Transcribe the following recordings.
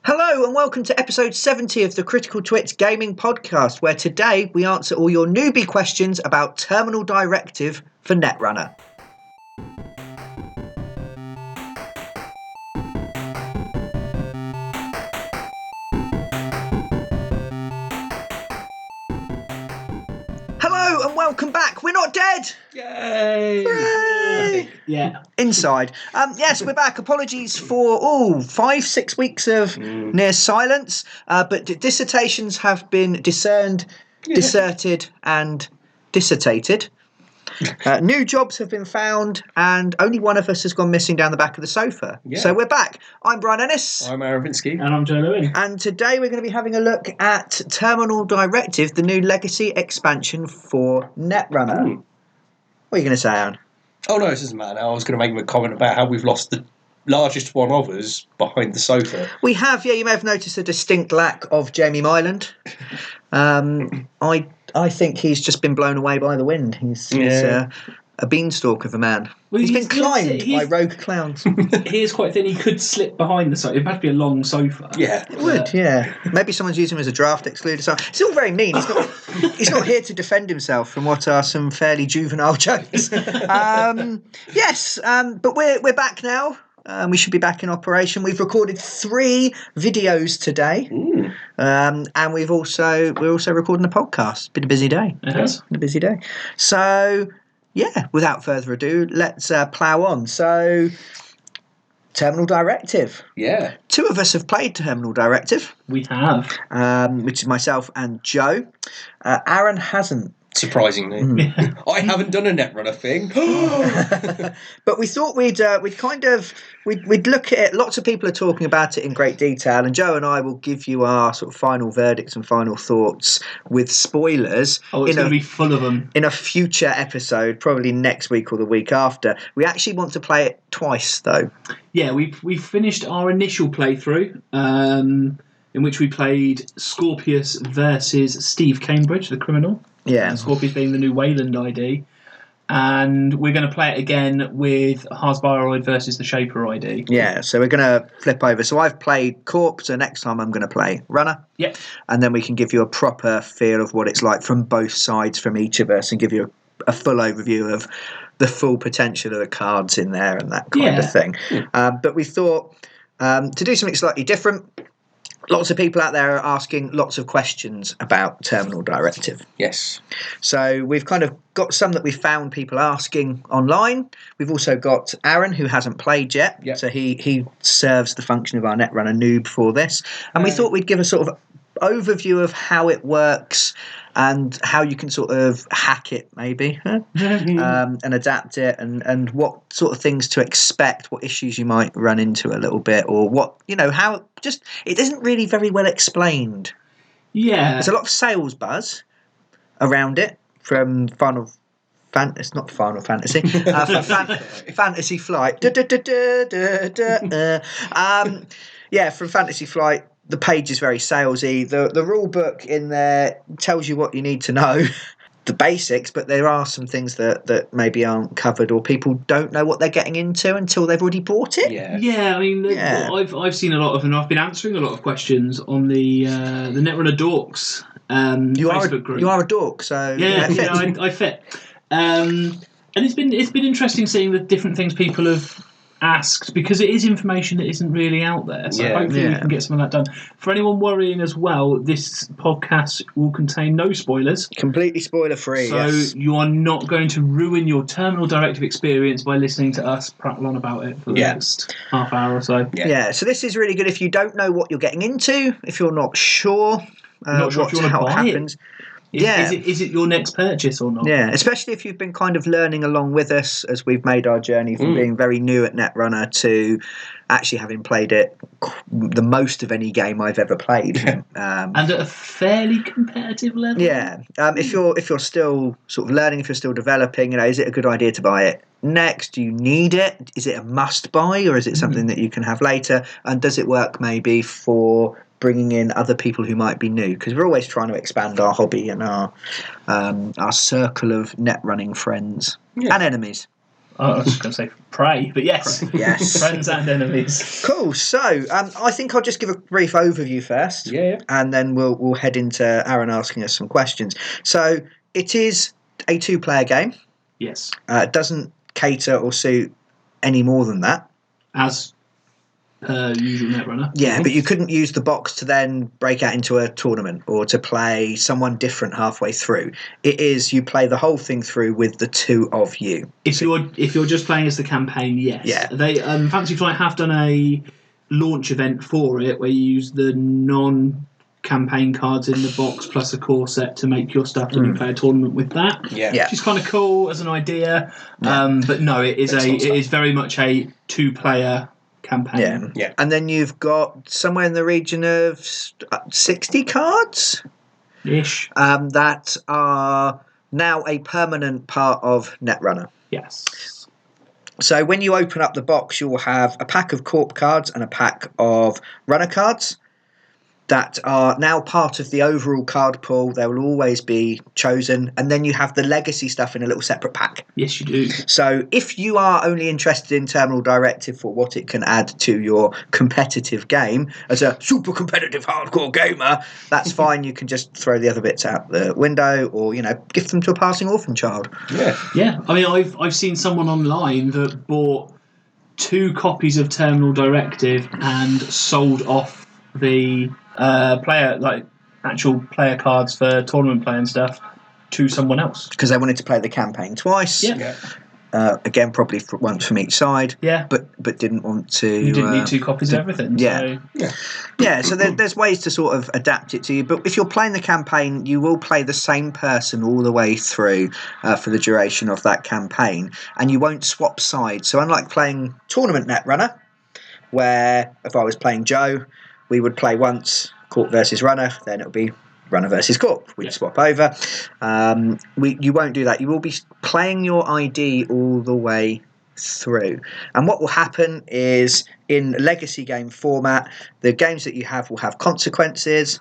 Hello and welcome to episode 70 of the Critical Twits Gaming Podcast, where today we answer all your newbie questions about Terminal Directive for Netrunner. Hello and welcome back. We're not dead. Yay! Hooray! Yeah. Inside. Yes, we're back. Apologies for 5-6 weeks of near silence, but dissertations have been discerned, disserted, and dissertated. New jobs have been found, and only one of us has gone missing down the back of the sofa. Yeah. So we're back. I'm Brian Ennis. I'm Aravinsky. And I'm Joe Lewin. And today we're going to be having a look at Terminal Directive, the new legacy expansion for Netrunner. What are you going to say, Aaron? Oh, no, this doesn't matter now. I was going to make a comment about how we've lost the largest one of us behind the sofa. We have, yeah. You may have noticed a distinct lack of Jamie Myland. I think he's just been blown away by the wind. He's a beanstalk of a man. Well, he's been climbed by rogue clowns. He is quite thin. He could slip behind the sofa. It must be a long sofa. Yeah. It would, yeah. Maybe someone's using him as a draft excluder. So it's all very mean. He's not here to defend himself from what are some fairly juvenile jokes. Yes, but we're back now. We should be back in operation. We've recorded 3 videos today, and we're also recording a podcast. Been a busy day. It has. Been a busy day. So yeah, without further ado, let's plough on. So, Terminal Directive. Yeah. 2 of us have played Terminal Directive. We have. Which is myself and Joe. Aaron hasn't. Surprisingly. I haven't done a Netrunner thing. But we thought we'd look at it. Lots of people are talking about it in great detail, and Joe and I will give you our sort of final verdicts and final thoughts with spoilers. Oh, it's going to be full of them. In a future episode, probably next week or the week after. We actually want to play it twice, though. Yeah, we've finished our initial playthrough, in which we played Scorpius versus Steve Cambridge, the criminal. Yeah. Scorpius being the new Wayland ID. And we're going to play it again with Harsbaroid versus the Shaper ID. Yeah, so we're going to flip over. So I've played Corp, so next time I'm going to play Runner. Yep. And then we can give you a proper feel of what it's like from both sides, from each of us, and give you a full overview of the full potential of the cards in there and that kind of thing. But we thought to do something slightly different. Lots of people out there are asking lots of questions about Terminal Directive. Yes. So we've kind of got some that we've found people asking online. We've also got Aaron, who hasn't played yet. Yep. So he serves the function of our Netrunner noob for this. And we thought we'd give a sort of overview of how it works and how you can sort of hack it, maybe, and adapt it, and what sort of things to expect, what issues you might run into a little bit, or what, how just it isn't really very well explained. Yeah. There's a lot of sales buzz around it from it's not Final Fantasy, Fantasy Flight. From Fantasy Flight. The page is very salesy. The rule book in there tells you what you need to know, the basics, but there are some things that maybe aren't covered, or people don't know what they're getting into until they've already bought it. Yeah. I mean, I've seen a lot of, and I've been answering a lot of questions on the Netrunner Dorks Facebook group. You are a dork, so I fit. And it's been interesting seeing the different things people have asked, because it is information that isn't really out there, so hopefully we can get some of that done. For anyone worrying as well, this podcast will contain no spoilers, completely spoiler free, so you are not going to ruin your Terminal Directive experience by listening to us prattle on about it for the next half hour or so. So this is really good if you don't know what you're getting into, if you're not sure how it happens. Is it your next purchase or not? Yeah, especially if you've been kind of learning along with us as we've made our journey from being very new at Netrunner to actually having played it the most of any game I've ever played. And at a fairly competitive level. Yeah. If you're still sort of learning, if you're still developing, is it a good idea to buy it next? Do you need it? Is it a must buy, or is it something that you can have later? And does it work maybe for bringing in other people who might be new, because we're always trying to expand our hobby and our circle of net running friends and enemies. I was just going to say prey, but yes. Yes. Friends and enemies. Cool. So, I think I'll just give a brief overview first. Yeah. And then we'll head into Aaron asking us some questions. So, it is a 2-player game. Yes. It doesn't cater or suit any more than that. As usual Netrunner. Yeah, but you couldn't use the box to then break out into a tournament or to play someone different halfway through. It is you play the whole thing through with the two of you. If you're just playing as the campaign, yes. Yeah. They Fantasy Flight have done a launch event for it where you use the non-campaign cards in the box plus a core set to make your stuff, and you play a tournament with that. Yeah. Yeah. Which is kind of cool as an idea. But no, it is very much a 2-player campaign. Yeah. And then you've got somewhere in the region of 60 cards Ish. that are now a permanent part of Netrunner. Yes. So when you open up the box, you'll have a pack of Corp cards and a pack of Runner cards that are now part of the overall card pool. They will always be chosen. And then you have the legacy stuff in a little separate pack. Yes, you do. So if you are only interested in Terminal Directive for what it can add to your competitive game, as a super competitive hardcore gamer, that's fine. You can just throw the other bits out the window or, gift them to a passing orphan child. Yeah. Yeah. I mean, I've seen someone online that bought 2 copies of Terminal Directive and sold off the actual player cards for tournament play and stuff to someone else Because they wanted to play the campaign twice. Yeah. Again, probably once from each side. Yeah. But didn't want to. You didn't need 2 copies of everything. Yeah. So. Yeah, so there's ways to sort of adapt it to you. But if you're playing the campaign, you will play the same person all the way through for the duration of that campaign. And you won't swap sides. So unlike playing Tournament Netrunner, where if I was playing Joe, we would play once Corp versus Runner, then it would be Runner versus Corp. We'd swap over. You won't do that. You will be playing your ID all the way through. And what will happen is in legacy game format, the games that you have will have consequences,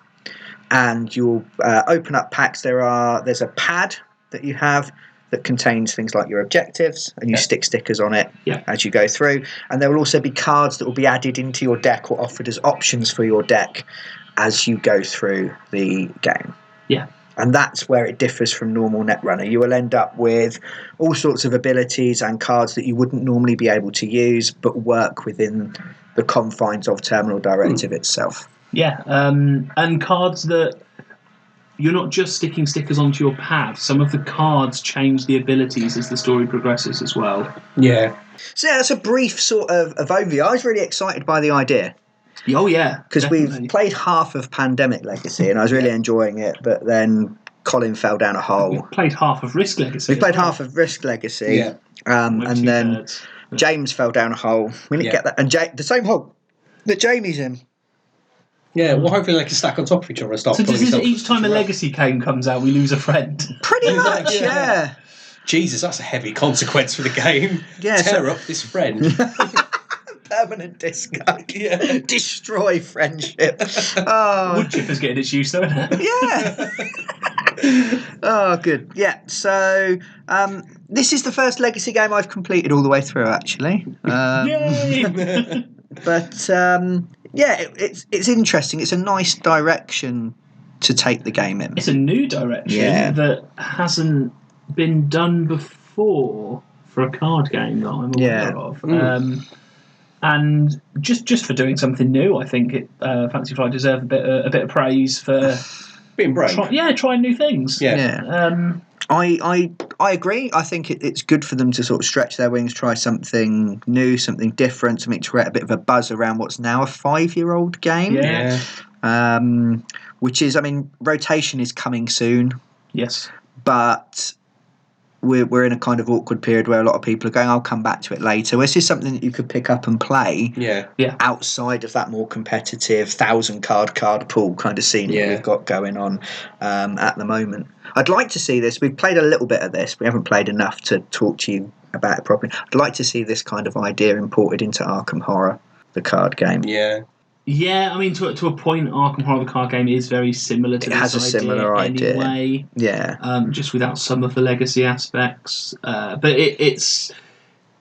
and you'll open up packs. There's a pad that you have that contains things like your objectives, and you stick stickers on it as you go through. And there will also be cards that will be added into your deck or offered as options for your deck as you go through the game. Yeah. And that's where it differs from normal Netrunner. You will end up with all sorts of abilities and cards that you wouldn't normally be able to use, but work within the confines of Terminal Directive itself. Yeah, and cards that you're not just sticking stickers onto your pad. Some of the cards change the abilities as the story progresses as well. Yeah. So yeah, that's a brief sort of overview. I was really excited by the idea. Oh yeah, because we've played half of Pandemic Legacy and I was really enjoying it, but then Colin fell down a hole. We played half of Risk Legacy. We played half of Risk Legacy, and then James fell down a hole. We didn't get that, and the same hole that Jamie's in. Yeah, well, hopefully they can stack on top of each other and start. So each time a Legacy game comes out, we lose a friend. Pretty much, yeah. Jesus, that's a heavy consequence for the game. Yeah, tear up this friend. Permanent discard. Yeah. Destroy friendship. Oh. Wood chipper's getting its use, though, isn't it? Yeah. Oh, good. Yeah. So this is the first Legacy game I've completed all the way through, actually. Yay! But yeah, it's interesting. It's a nice direction to take the game in. It's a new direction that hasn't been done before for a card game that I'm aware of. And just for doing something new, I think Fantasy Flight deserve a bit of praise for being brave. Trying new things. I agree. I think it's good for them to sort of stretch their wings, try something new, something different, something to create a bit of a buzz around what's now a 5-year-old game. Yeah. Which is, I mean, rotation is coming soon. Yes. But we're in a kind of awkward period where a lot of people are going, I'll come back to it later. This is something that you could pick up and play outside of that more competitive 1,000-card pool kind of scene that we've got going on at the moment. I'd like to see this. We've played a little bit of this. We haven't played enough to talk to you about it properly. I'd like to see this kind of idea imported into Arkham Horror, the card game. Yeah. Yeah, I mean, to a point, Arkham Horror, the card game, is very similar to this idea. It has a similar idea. Anyway. Yeah. Just without some of the legacy aspects. But it's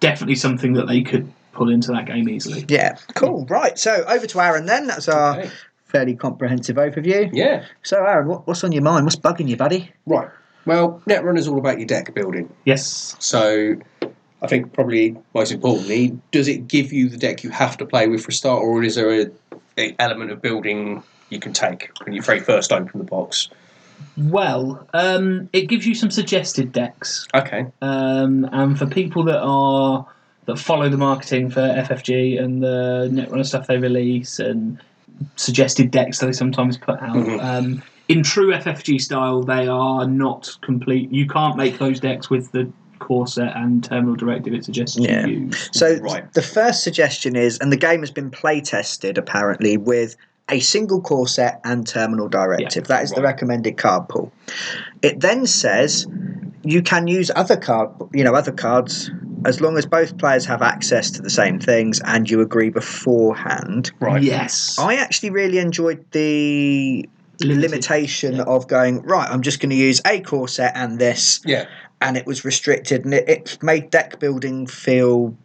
definitely something that they could pull into that game easily. Yeah, cool. Right, so over to Aaron then. That's our fairly comprehensive overview. Yeah. So Aaron, what's on your mind? What's bugging you, buddy? Right. Well, Netrunner's all about your deck building. Yes. So I think probably most importantly, does it give you the deck you have to play with for a start, or is there a element of building you can take when you first open the box? Well, it gives you some suggested decks. Okay. And for people that follow the marketing for FFG and the Netrunner stuff they release and suggested decks that they sometimes put out, in true FFG style, they are not complete. You can't make those decks with the core set and Terminal Directive it suggests you use. So the first suggestion is, and the game has been play tested apparently with a single core set and Terminal Directive. That is the recommended card pool. It then says you can use other cards as long as both players have access to the same things and you agree beforehand. Right. Yes. I actually really enjoyed the limitation of going, right, I'm just going to use a core set and this. Yeah. And it was restricted, and it made deck building feel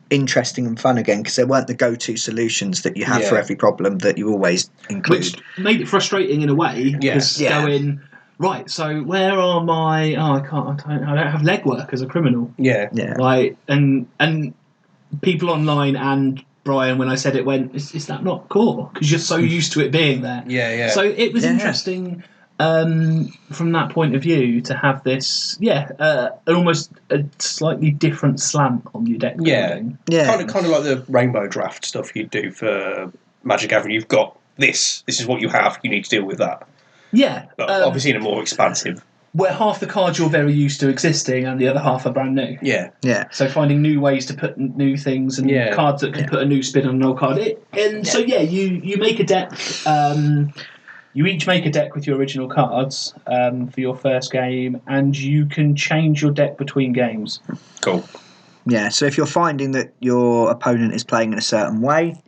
interesting and fun again, because there weren't the go-to solutions that you have for every problem that you always include. Which made it frustrating in a way, because going, right, so where are my... I don't have legwork as a criminal. Yeah. Like, and people online and Brian, when I said it, went, is that not core? Because you're so used to it being there. Yeah. So it was interesting from that point of view to have this, almost a slightly different slant on your deck building. Kind of like the rainbow draft stuff you do for Magic Gathering. You've got this is what you have, you need to deal with that. Yeah. But obviously in a more expansive. Where half the cards you're very used to existing and the other half are brand new. Yeah. So finding new ways to put new things and cards that can put a new spin on an old card. You make a deck. You each make a deck with your original cards for your first game, and you can change your deck between games. Cool. Yeah, so if you're finding that your opponent is playing in a certain way,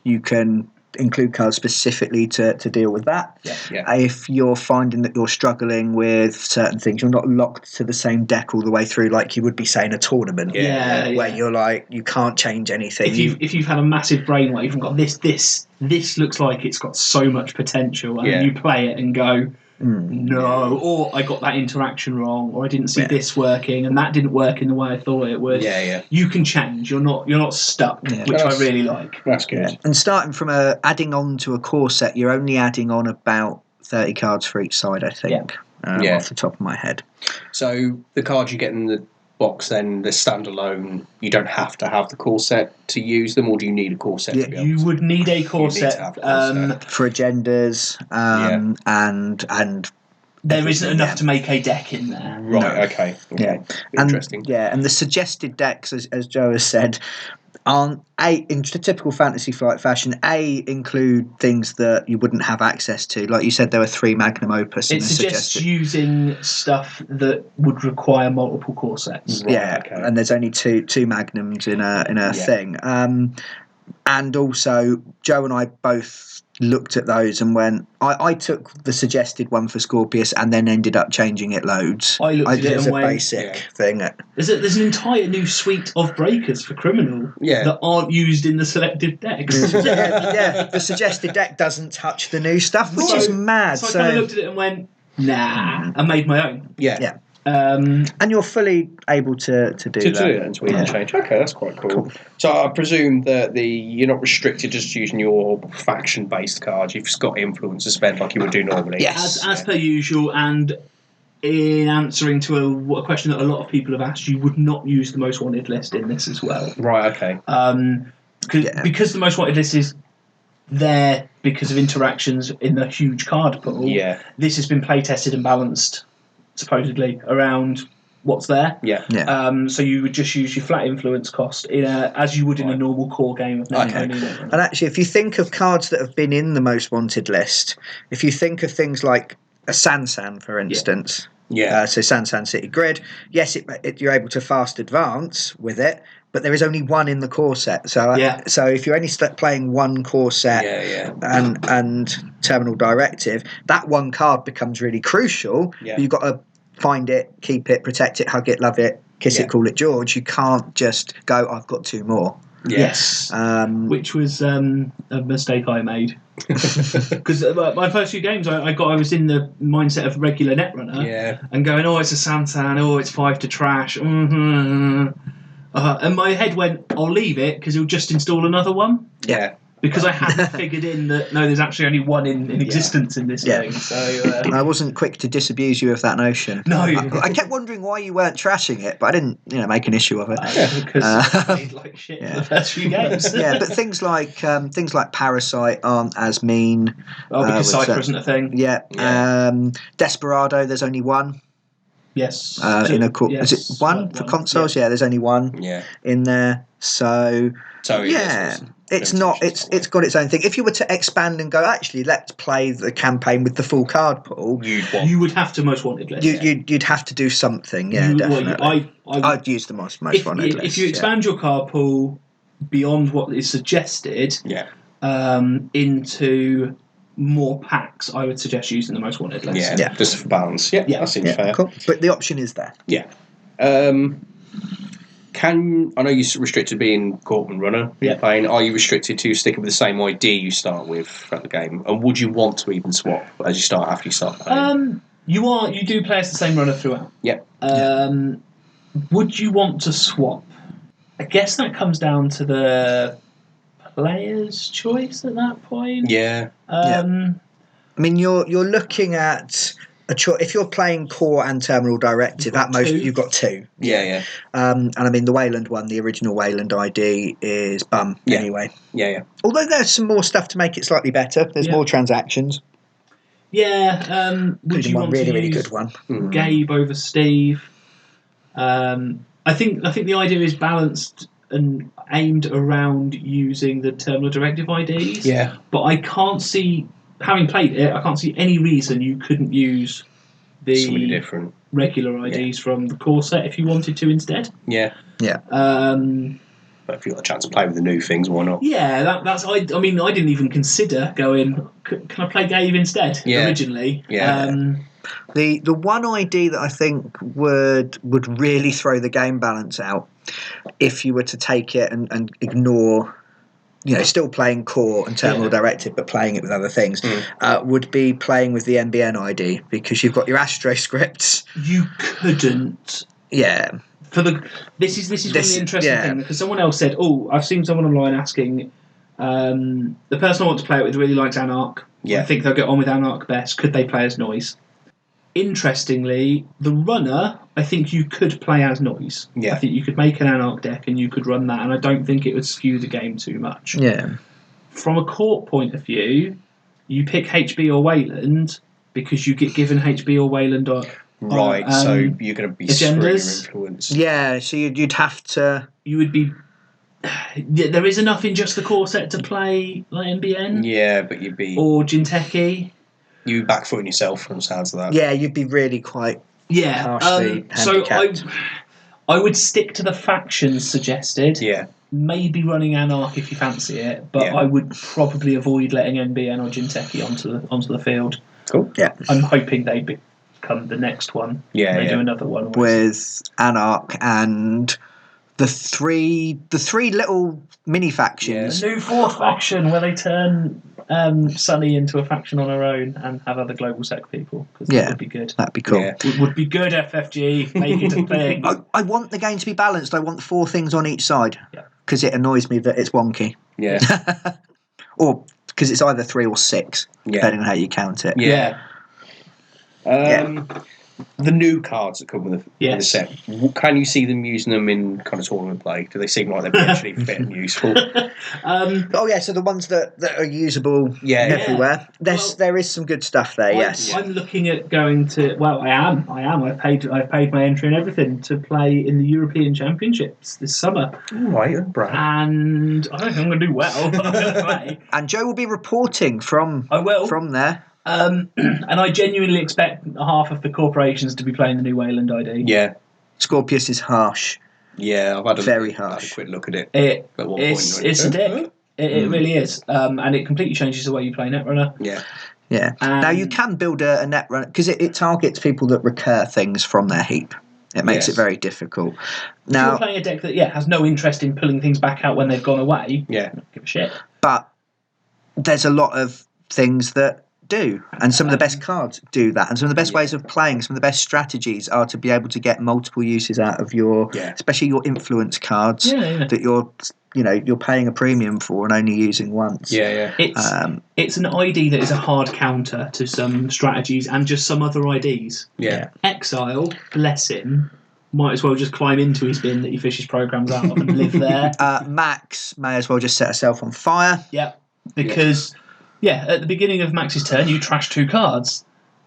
you can include cards specifically to deal with that. If you're finding that you're struggling with certain things, you're not locked to the same deck all the way through, like you would be saying a tournament, where you're like, you can't change anything. If you've had a massive brainwave and got this looks like it's got so much potential, and you play it and go, no, or I got that interaction wrong, or I didn't see this working, and that didn't work in the way I thought it would. You can change. You're not stuck, which I really like. That's good. And starting from adding on to a core set, you're only adding on about 30 cards for each side, I think. Off the top of my head. So the cards you get in the box, then they're standalone. You don't have to have the core set to use them, or do you need a core set? To be able you would need a core set for agendas, and there isn't enough to make a deck in there. Right. Okay. Interesting. And the suggested decks, as Joe has said, aren't in typical Fantasy Flight fashion. Include things that you wouldn't have access to. Like you said, there were 3 Magnum Opus. It suggests using stuff that would require multiple core sets. And there's only two Magnums in a thing. And also, Joe and I both looked at those and went, I took the suggested one for Scorpius and then ended up changing it loads. I looked at it and went, basic thing. There's an entire new suite of breakers for Criminal that aren't used in the selected decks. The suggested deck doesn't touch the new stuff, which is mad. So I kind of looked at it and went, nah, and made my own. Yeah. And you're fully able to do that. To do it and tweak and change. Okay, that's quite cool. So I presume that you're not restricted just using your faction-based cards. You've just got influence to spend like you would do normally. Yes. As per usual, and in answering to a question that a lot of people have asked, you would not use the most wanted list in this as well. Right, okay. Because the most wanted list is there because of interactions in the huge card pool. This has been play tested and balanced supposedly around what's there. So you would just use your flat influence cost as you would in a normal core game of Netrunner. And actually, if you think of cards that have been in the most wanted list, if you think of things like a Sansan, for instance, so Sansan City Grid, yes, you're able to fast advance with it, but there is only one in the core set. So so if you're only playing one core set and Terminal Directive, that one card becomes really crucial. But you've got to find it, keep it, protect it, hug it, love it, kiss it, call it George. You can't just go, I've got 2 more. Yes. Which was a mistake I made. Because my first few games, I was in the mindset of regular Netrunner and going, it's a Santan, it's 5 to trash. And my head went, I'll leave it because he'll just install another one. Yeah. Because I hadn't figured in that, no, there's actually only one in existence in this game. So I wasn't quick to disabuse you of that notion. No. I kept wondering why you weren't trashing it, but I didn't make an issue of it. Because I played like shit for the first few games. But things like Parasite aren't as mean. Because Cypher isn't a thing. Yeah. Desperado, there's only one. Yes. Is it one for consoles? Yeah, there's only one in there. So it's not. It's got its own thing. If you were to expand and go, actually, let's play the campaign with the full card pool, you would have to most wanted list. You'd have to do something. Yeah, definitely. I'd use the most wanted list. If you expand your card pool beyond what is suggested, into more packs, I would suggest using the most wanted list. Yeah, just for balance. Yeah, that seems fair. Cool. But the option is there. Yeah. I know you're restricted to being Corp and Runner playing. Are you restricted to sticking with the same ID you start with throughout the game? And would you want to even swap as you start after you start playing? You do play as the same runner throughout. Yeah. Would you want to swap? I guess that comes down to the player's choice at that point. Yeah. I mean, you're looking at a choice. If you're playing Core and Terminal Directive, at most you've got 2. Yeah. And I mean, the Wayland one, the original Wayland ID is bum anyway. Yeah. Although there's some more stuff to make it slightly better. There's more transactions. Yeah. Would you want really, to really use good one? Gabe over Steve? I think the idea is balanced and aimed around using the Terminal Directive IDs. Yeah. But I can't see, having played it, I can't see any reason you couldn't use the different regular IDs from the core set if you wanted to instead. Yeah. But if you've got a chance to play with the new things, why not? Yeah, that's. I mean, I didn't even consider going, can I play Gabe instead originally? Yeah. The one ID that I think would really throw the game balance out if you were to take it and ignore, still playing Core and Terminal Directive but playing it with other things, would be playing with the NBN ID, because you've got your Astro scripts. You couldn't. Yeah. This is one of the interesting thing, because someone else said, I've seen someone online asking, the person I want to play it with really likes Anarch. I think they'll get on with Anarch best. Could they play as Noise? Interestingly, the runner, I think you could play as Noise. Yeah. I think you could make an Anarch deck and you could run that, and I don't think it would skew the game too much. Yeah. From a court point of view, you pick HB or Wayland because you get given HB or Wayland or right, so you're going to be screwing your influence. Yeah, so you'd have to. You would be. There is enough in just the core set to play like NBN. Yeah, but you'd be. Or Jinteki. You backfooting yourself from the sounds of that. Yeah, you'd be really quite. Harshly handicapped. So I would stick to the factions suggested. Yeah. Maybe running Anarch if you fancy it, but I would probably avoid letting NBN or Jinteki onto the field. Cool. Yeah. I'm hoping they become the next one. Yeah. They do another one with Anarch and the three little mini factions. The new 4th faction where they turn Sunny into a faction on her own and have other global sec people. Because that would be good. That'd be cool. Yeah. It would be good, FFG. Make it a thing. I want the game to be balanced. I want 4 things on each side. Because it annoys me that it's wonky. Yeah. Or because it's either 3 or 6, depending on how you count it. Yeah. The new cards that come with the set, can you see them using them in kind of tournament play? Do they seem like they're actually fit and useful? So the ones that are usable everywhere. There is some good stuff there. Yes, I'm looking at going to. Well, I am. I've paid my entry and everything to play in the European Championships this summer. Right, and I don't think I'm going to do well, but I'm going to play. And Joe will be reporting from there. And I genuinely expect half of the corporations to be playing the new Wayland ID. Yeah. Scorpius is harsh. Yeah, I've had very harsh. a quick look at it. It's a dick. It really is. And it completely changes the way you play Netrunner. Yeah. Yeah. Now you can build a Netrunner because it targets people that recur things from their heap It makes it very difficult. If Now, you're playing a deck that has no interest in pulling things back out when they've gone away, don't give a shit. But there's a lot of things that do, and some of the best cards do that, and some of the best ways of playing, some of the best strategies are to be able to get multiple uses out of your, especially your influence cards that you're paying a premium for and only using once. It's an ID that is a hard counter to some strategies and just some other IDs. Exile, bless him, might as well just climb into his bin that he fishes programs out of and live there. Max may as well just set herself on fire. Because at the beginning of Max's turn, you trash 2 cards.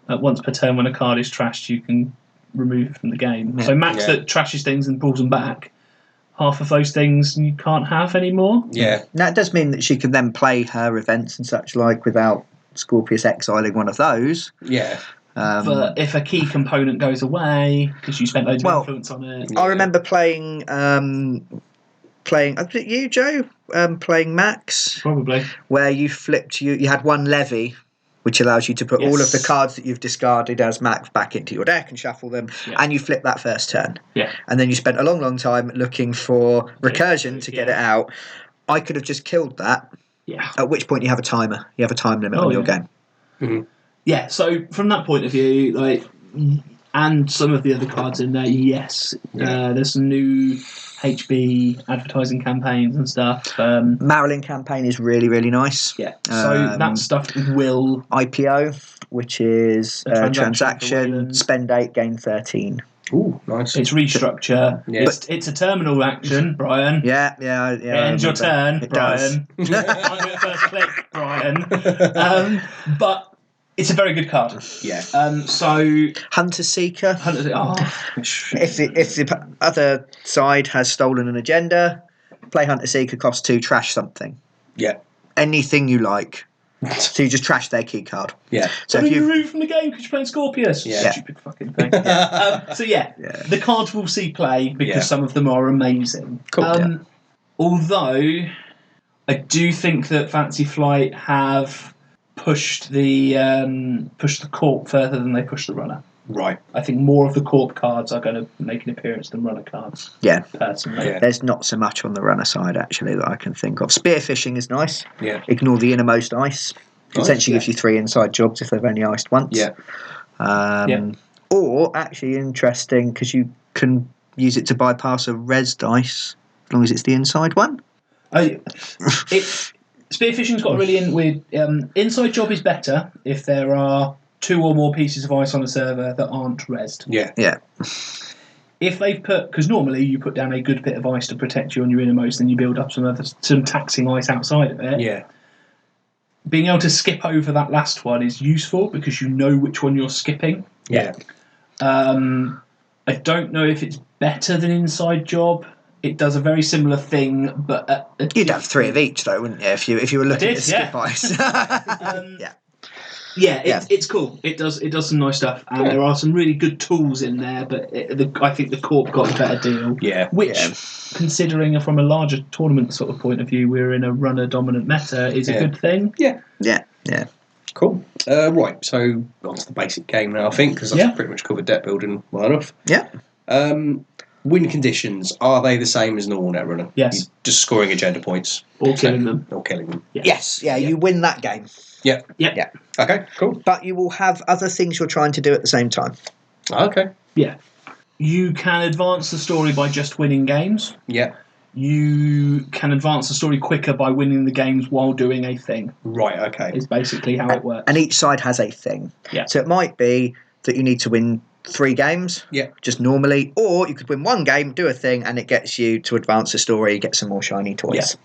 Once per turn, when a card is trashed, you can remove it from the game. So Max that trashes things and pulls them back, half of those things you can't have anymore. Now, it does mean that she can then play her events and such like without Scorpius exiling one of those. But if a key component goes away because you spent loads of influence on it. I remember playing was it you, Joe? Playing Max? Probably. Where you flipped, you had one levy, which allows you to put all of the cards that you've discarded as Max back into your deck and shuffle them, and you flip that first turn. And then you spent a long, long time looking for recursion to get it out. I could have just killed that, at which point you have a timer. You have a time limit on your game. Mm-hmm. So from that point of view, and some of the other cards in there, there's some new HB advertising campaigns and stuff. Marilyn campaign is really, really nice. So that stuff will... IPO, which is a transaction, spend 8, gain 13. Ooh, nice. It's restructure. It's a terminal action, Brian. End your turn, Brian. On your first click, Brian. But it's a very good card. So Hunter Seeker. If the other side has stolen an agenda, play Hunter Seeker, costs 2, trash something. Anything you like. So you just trash their key card. So if you remove from the game because you're playing Scorpius. Stupid fucking thing. The cards will see play because some of them are amazing. Cool. Although I do think that Fancy Flight have pushed the Corp further than they pushed the Runner. Right. I think more of the Corp cards are going to make an appearance than Runner cards. Personally. There's not so much on the Runner side, actually, that I can think of. Spearfishing is nice. Ignore the innermost ice. Essentially gives you 3 inside jobs if they've only iced once. Or, actually, interesting, because you can use it to bypass a res dice, as long as it's the inside one. Spearfishing's got a really weird... inside job is better if there are 2 or more pieces of ice on a server that aren't rezzed. If they've put... Because normally you put down a good bit of ice to protect you on your innermost, then you build up some taxing ice outside of it. Being able to skip over that last one is useful because you know which one you're skipping. I don't know if it's better than inside job. It does a very similar thing, but... You'd have 3 of each, though, wouldn't you, if you were looking to skip ice? It's cool. It does some nice stuff, and there are some really good tools in there, but I think the Corp got a better deal. Which, considering from a larger tournament sort of point of view, we're in a runner-dominant meta, is a good thing. Cool. Right, so on to the basic game now, I think, because I've pretty much covered deck building well enough. Win conditions, are they the same as normal Netrunner? Yes. You're just scoring agenda points. Or killing them. Yes, you win that game. Okay, cool. But you will have other things you're trying to do at the same time. Okay. You can advance the story by just winning games. You can advance the story quicker by winning the games while doing a thing. Right, okay. Is basically how it works. And each side has a thing. So it might be that you need to win 3 games, just normally, or you could win 1 game, do a thing, and it gets you to advance the story, get some more shiny toys.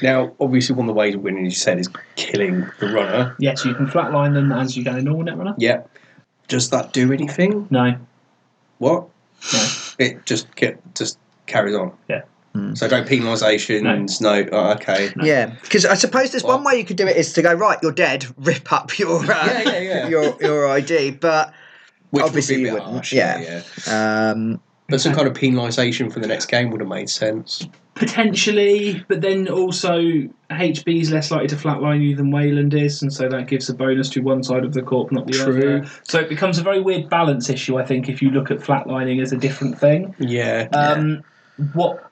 Now, obviously, one of the ways of winning, as you said, is killing the runner. Yes, you can flatline them as you go in normal Netrunner. Does that do anything? No. What? No. It just carries on. So no penalisations, no. Okay. No. Because I suppose there's one way you could do it is to go, right, you're dead, rip up your your ID, but which obviously would be you a bit wouldn't. Harsh, but some kind of penalisation for the next game would have made sense. Potentially, but then also HB is less likely to flatline you than Wayland is, and so that gives a bonus to one side of the corp, not the other. So it becomes a very weird balance issue, I think, if you look at flatlining as a different thing. What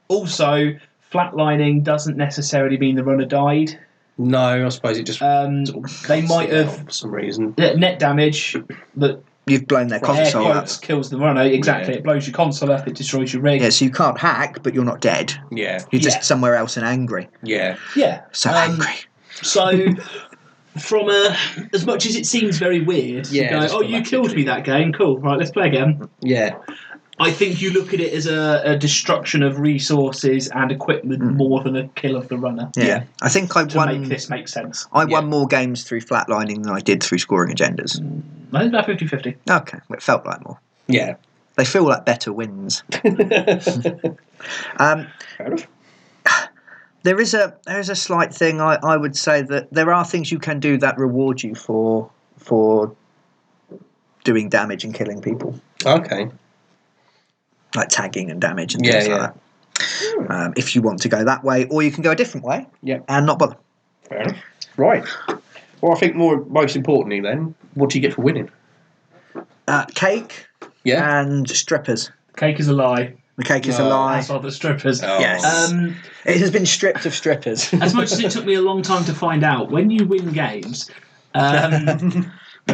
also, flatlining doesn't necessarily mean the runner died. No, I suppose it just they might have for some reason net damage that. You've blown their console up. Kills the runner, exactly. Yeah. It blows your console up, it destroys your rig. Yeah, so you can't hack, but you're not dead. Yeah. You're just somewhere else and angry. Yeah. Yeah. So angry. So, from as much as it seems very weird, you go, you killed me that game, cool, right, let's play again. Yeah. I think you look at it as a destruction of resources and equipment more than a kill of the runner. Yeah. I think I won. To make this make sense. I won more games through flatlining than I did through scoring agendas. I think about 50-50. Okay, it felt like more. Yeah. They feel like better wins. Fair enough. There is a slight thing. I would say that there are things you can do that reward you for doing damage and killing people. Okay. Like tagging and damage and things like that. If you want to go that way, or you can go a different way and not bother. Fair enough. Right. Well, I think most importantly then, what do you get for winning? Cake and strippers. Cake is a lie. The cake is a lie. As are the strippers. Oh. Yes. It has been stripped of strippers. As much as it took me a long time to find out, when you win games,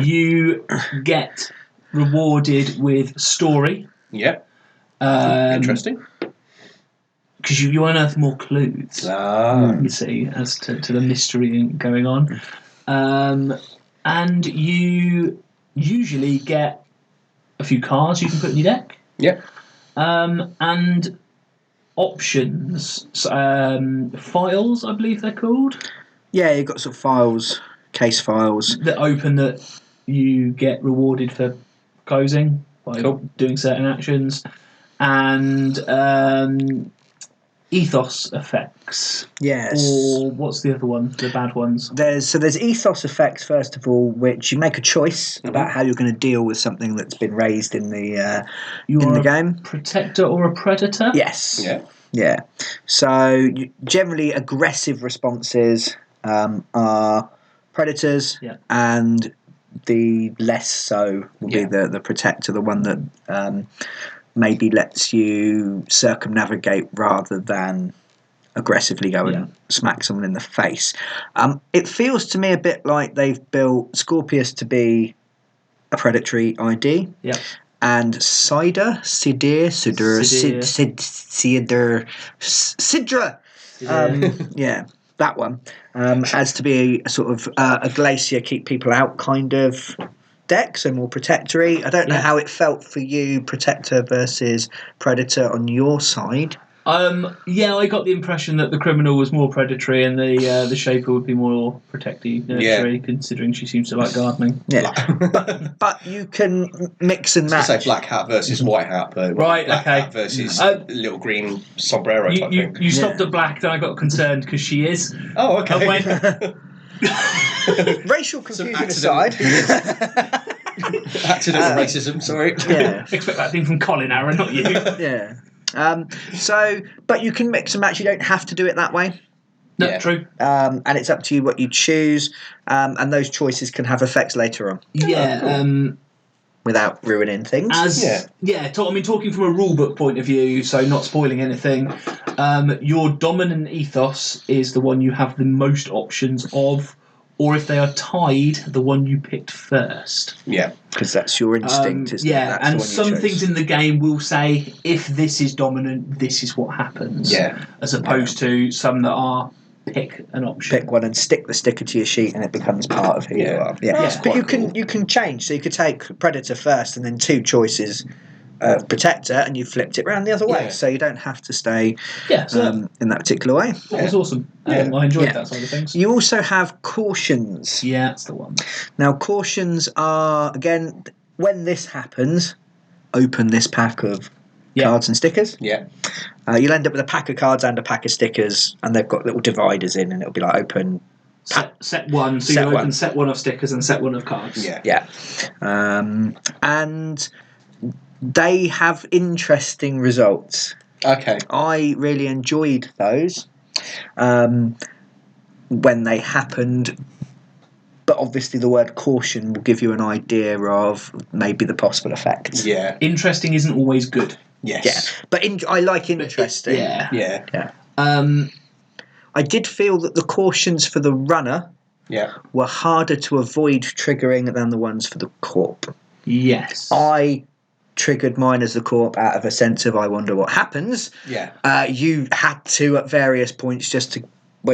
you get rewarded with story. Yeah. Interesting. Because you unearth more clues, you see, as to the mystery going on. And you usually get a few cards you can put in your deck. Yep. And options, files, I believe they're called. Yeah, you've got sort of files, case files. That open that you get rewarded for closing by doing certain actions. And ethos effects. Yes. Or what's the other one? The bad ones. There's ethos effects first of all, which you make a choice about how you're going to deal with something that's been raised in the game. Protector or a predator? Yes. Yeah. Yeah. So generally, aggressive responses are predators, and the less so will be the protector, the one that maybe lets you circumnavigate rather than aggressively go and smack someone in the face. It feels to me a bit like they've built Scorpius to be a predatory ID. Yeah. And Sidra, that one, as to be a sort of a glacier, keep people out kind of deck, so more protectory. I don't know how it felt for you, protector versus predator on your side. I got the impression that the criminal was more predatory and the shaper would be more protective, considering she seems to like gardening. Yeah, but you can mix and match. Say black hat versus white hat, but right? Black okay. hat versus little green sombrero type thing. You stopped at black, then I got concerned because she is. Oh, okay. Racial confusion aside. Accidental racism, sorry. Yeah. Expect that thing from Colin, Aaron, not you. Yeah. But you can mix and match. You don't have to do it that way. No, true. And it's up to you what you choose. And those choices can have effects later on. Yeah. Without ruining things. Talking from a rulebook point of view, so not spoiling anything, your dominant ethos is the one you have the most options of, or if they are tied, the one you picked first. Yeah, because that's your instinct, isn't it? That's and some things in the game will say, if this is dominant, this is what happens. Yeah. As opposed to some that are pick an option. Pick one and stick the sticker to your sheet, and it becomes part of who you are. Yeah, but you can change. So you could take Predator first, and then two choices of Protector, and you flipped it around the other way. So you don't have to stay in that particular way. That was awesome. I enjoyed that side of things. You also have cautions. Yeah, that's the one. Now cautions are, again, when this happens, open this pack of cards and stickers. Yeah. You'll end up with a pack of cards and a pack of stickers, and they've got little dividers in, and it'll be like open set one. So you open set one of stickers and set one of cards. Yeah. And they have interesting results Okay. I really enjoyed those when they happened. But obviously, the word caution will give you an idea of maybe the possible effects. Yeah. Interesting isn't always good. Yes. Yeah, but I like interesting. Yeah. I did feel that the cautions for the runner were harder to avoid triggering than the ones for the corp. Yes. I triggered mine as the corp out of a sense of I wonder what happens. Yeah. You had to at various points just to,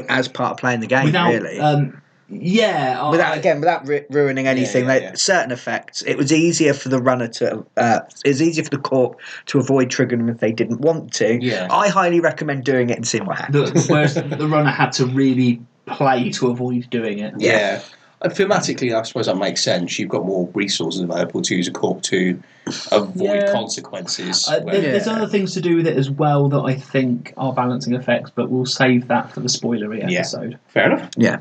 as part of playing the game, really. Without ruining anything, certain effects. It was easier for the runner to. It was easier for the corp to avoid triggering them if they didn't want to. Yeah. I highly recommend doing it and seeing what happens. Whereas the runner had to really play to avoid doing it. Yeah. And thematically, I suppose that makes sense. You've got more resources available to use a corp to avoid consequences. There's other things to do with it as well that I think are balancing effects, but we'll save that for the spoilery episode. Yeah. Fair enough. Yeah.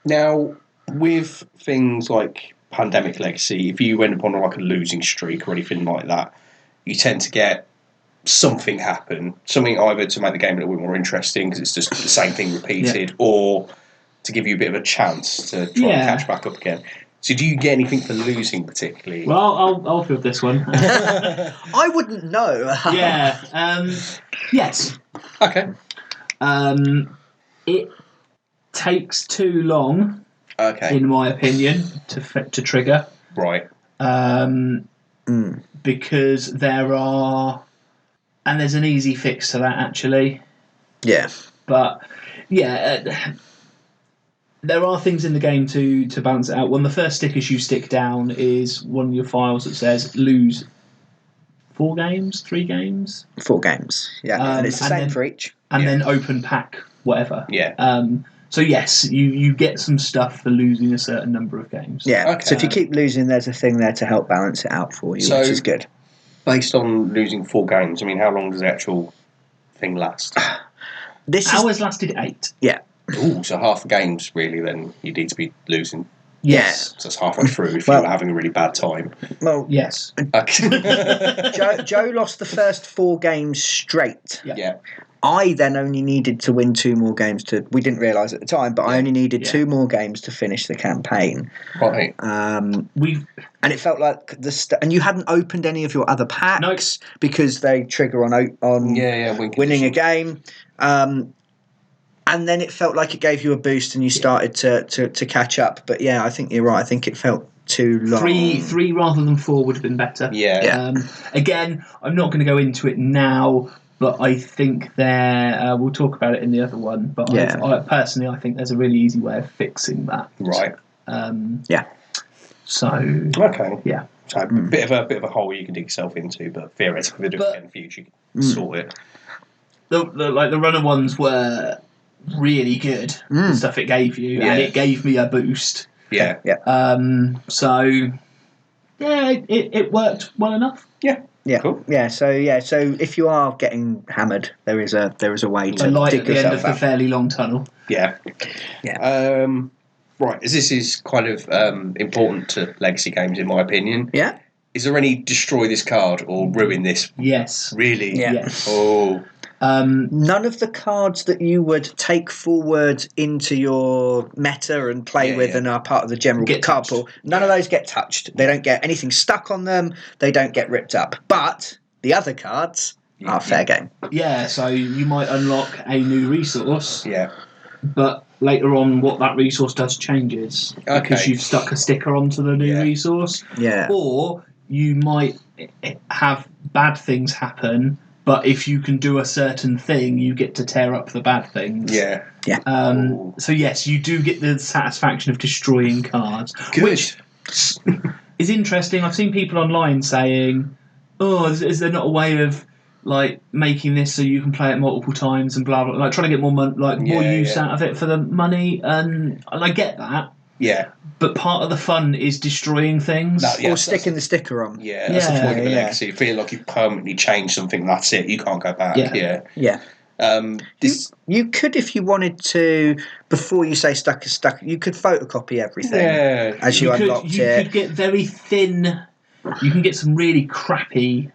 Now, with things like Pandemic Legacy, if you went upon like a losing streak or anything like that, you tend to get something happen. Something either to make the game a little bit more interesting because it's just the same thing repeated, or to give you a bit of a chance to try and catch back up again. So do you get anything for losing particularly? Well, I'll field this one. I wouldn't know. Yes. Okay. It takes too long, in my opinion, to trigger. Right. Because there's an easy fix to that actually. Yeah. But there are things in the game to balance it out. One of the first stickers you stick down is one of your files that says lose 4 games, 3 games? 4 games, and it's the same for each. And then open pack, whatever. Yeah. So yes, you get some stuff for losing a certain number of games. Yeah, okay. So if you keep losing, there's a thing there to help balance it out for you, which is good. Based on losing 4 games, I mean, how long does the actual thing last? Ours lasted 8. Yeah. Ooh, so half the games, really, then you need to be losing. Yes. So that's halfway through if you're having a really bad time. Well, yes. Joe lost the first 4 games straight. Yeah. I then only needed to win 2 more games we didn't realise at the time, but I only needed 2 more games to finish the campaign. Right. And it felt like and you hadn't opened any of your other packs because they trigger on winning a game. And then it felt like it gave you a boost and you started to catch up. But yeah, I think you're right. I think it felt too long. 3 rather than 4 would have been better. Yeah. Again, I'm not going to go into it now, but I think we'll talk about it in the other one. But I personally, I think there's a really easy way of fixing that. Right. So. Okay. Yeah. So a bit of a hole you can dig yourself into, but theoretically, if you do it in the future, you can sort it. The runner ones were really good. The stuff it gave you, and it gave me a boost. Yeah. So it worked well enough. Yeah, cool. So if you are getting hammered, there is a way to light dig at the end of the fairly long tunnel. Yeah. Right, as this is kind of important to legacy games, in my opinion. Yeah. Is there any destroy this card or ruin this? Yes. Really? Yeah. Yes. Oh. None of the cards that you would take forward into your meta and play with and are part of the general card pool, none of those get touched. They don't get anything stuck on them. They don't get ripped up. But the other cards are fair game. Yeah, so you might unlock a new resource. Yeah. But later on, what that resource does changes because you've stuck a sticker onto the new resource. Yeah. Or you might have bad things happen. But if you can do a certain thing, you get to tear up the bad things. Yeah. So yes, you do get the satisfaction of destroying cards, which is interesting. I've seen people online saying, "Oh, is there not a way of like making this so you can play it multiple times and blah blah?" Like trying to get more more use out of it for the money, and I get that. Yeah. But part of the fun is destroying things. Or sticking the sticker on. Yeah, that's the point of a legacy. You feel like you've permanently changed something, that's it. You can't go back. Yeah. You could, if you wanted to, before you say stuck, you could photocopy everything as you unlocked it. You could get very thin. You can get some really crappy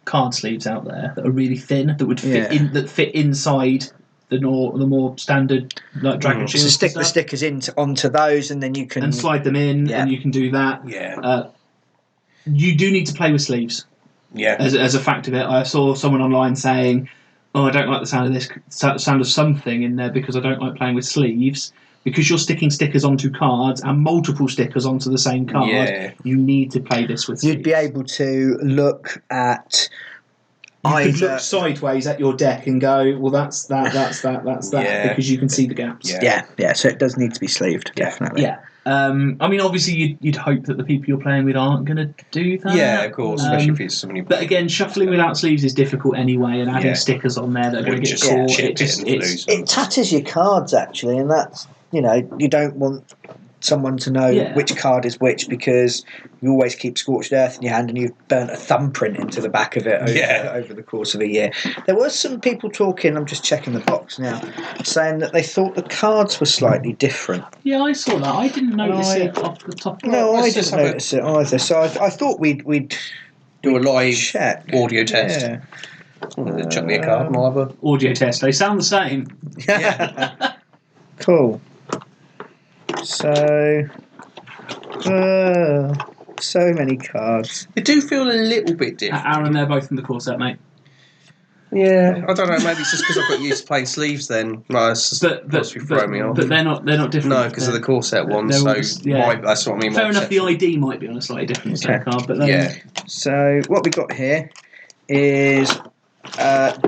card sleeves out there that are really thin that would fit inside the more standard like dragon shields. So stick the stickers onto those, and then you can slide them in, and you can do that. Yeah. You do need to play with sleeves. Yeah. As a fact of it, I saw someone online saying, "Oh, I don't like the sound of this sound of something in there because I don't like playing with sleeves." Because you're sticking stickers onto cards and multiple stickers onto the same card, you need to play this with sleeves. You'd be able to look at. You could look sideways at your deck and go, well, that's that, because you can see the gaps. Yeah. So it does need to be sleeved, definitely. Yeah. I mean, obviously, you'd hope that the people you're playing with aren't going to do that. Yeah, of course, especially if it's somebody. But again, shuffling without sleeves is difficult anyway, and adding stickers on there that are going to get caught. It tatters your cards, actually, and that's, you don't want someone to know which card is which, because you always keep scorched earth in your hand and you've burnt a thumbprint into the back of it over the course of a year. There were some people talking, I'm just checking the box now, saying that they thought the cards were slightly different. Yeah, I saw that. I didn't notice it off the top of No, I didn't notice it either. So I thought we'd do a live check. audio test. Yeah. Chuck me a card and I'll have a audio test. They sound the same. Yeah. Cool. So many cards. They do feel a little bit different. Aaron, they're both in the core set, mate. Yeah, I don't know. Maybe it's just because I've got used to playing sleeves. Then no, it's just throwing me off. But they're not different. No, because of the core set ones. So that's what I mean. Fair enough. The ID might be on a slightly different set card, but then So what we got here is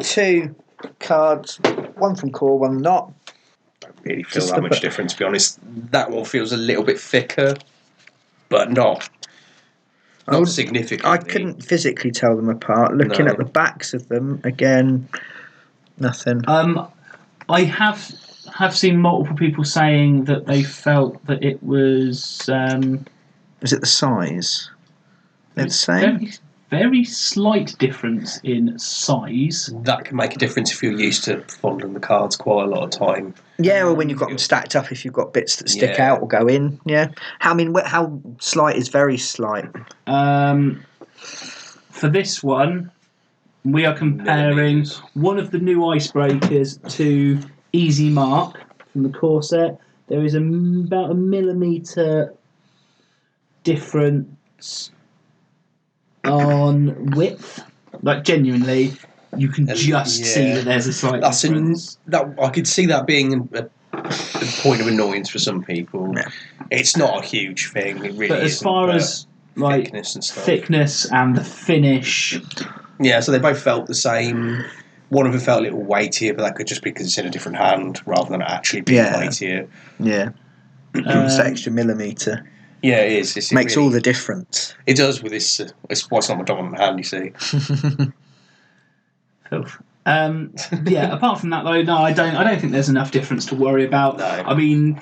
2 cards, one from core, one not. Really feel that much difference, to be honest. That one feels a little bit thicker, but not significantly. I couldn't physically tell them apart. Looking at the backs of them, again, nothing. I have seen multiple people saying that they felt that it was. Is it the size? They're the same? Very slight difference in size. That can make a difference if you're used to fondling the cards quite a lot of time. Yeah, or when you've got them stacked up, if you've got bits that stick out or go in. Yeah. How slight is very slight? For this one, we are comparing one of the new icebreakers to Easy Mark from the core set. There is about a millimetre difference on width. Like, genuinely, you can just see that there's a slight difference. I could see that being a point of annoyance for some people. Yeah. It's not a huge thing. It really but as far as like thickness and stuff, thickness and the finish. Yeah, so they both felt the same. One of them felt a little weightier, but that could just be because it's in a different hand rather than actually being weightier. Yeah. It's that extra millimetre. Yeah, it is. It makes all the difference. It does with this. It's why it's not my dominant hand, you see. Filth. Apart from that, though, no, I don't think there's enough difference to worry about. No. I mean,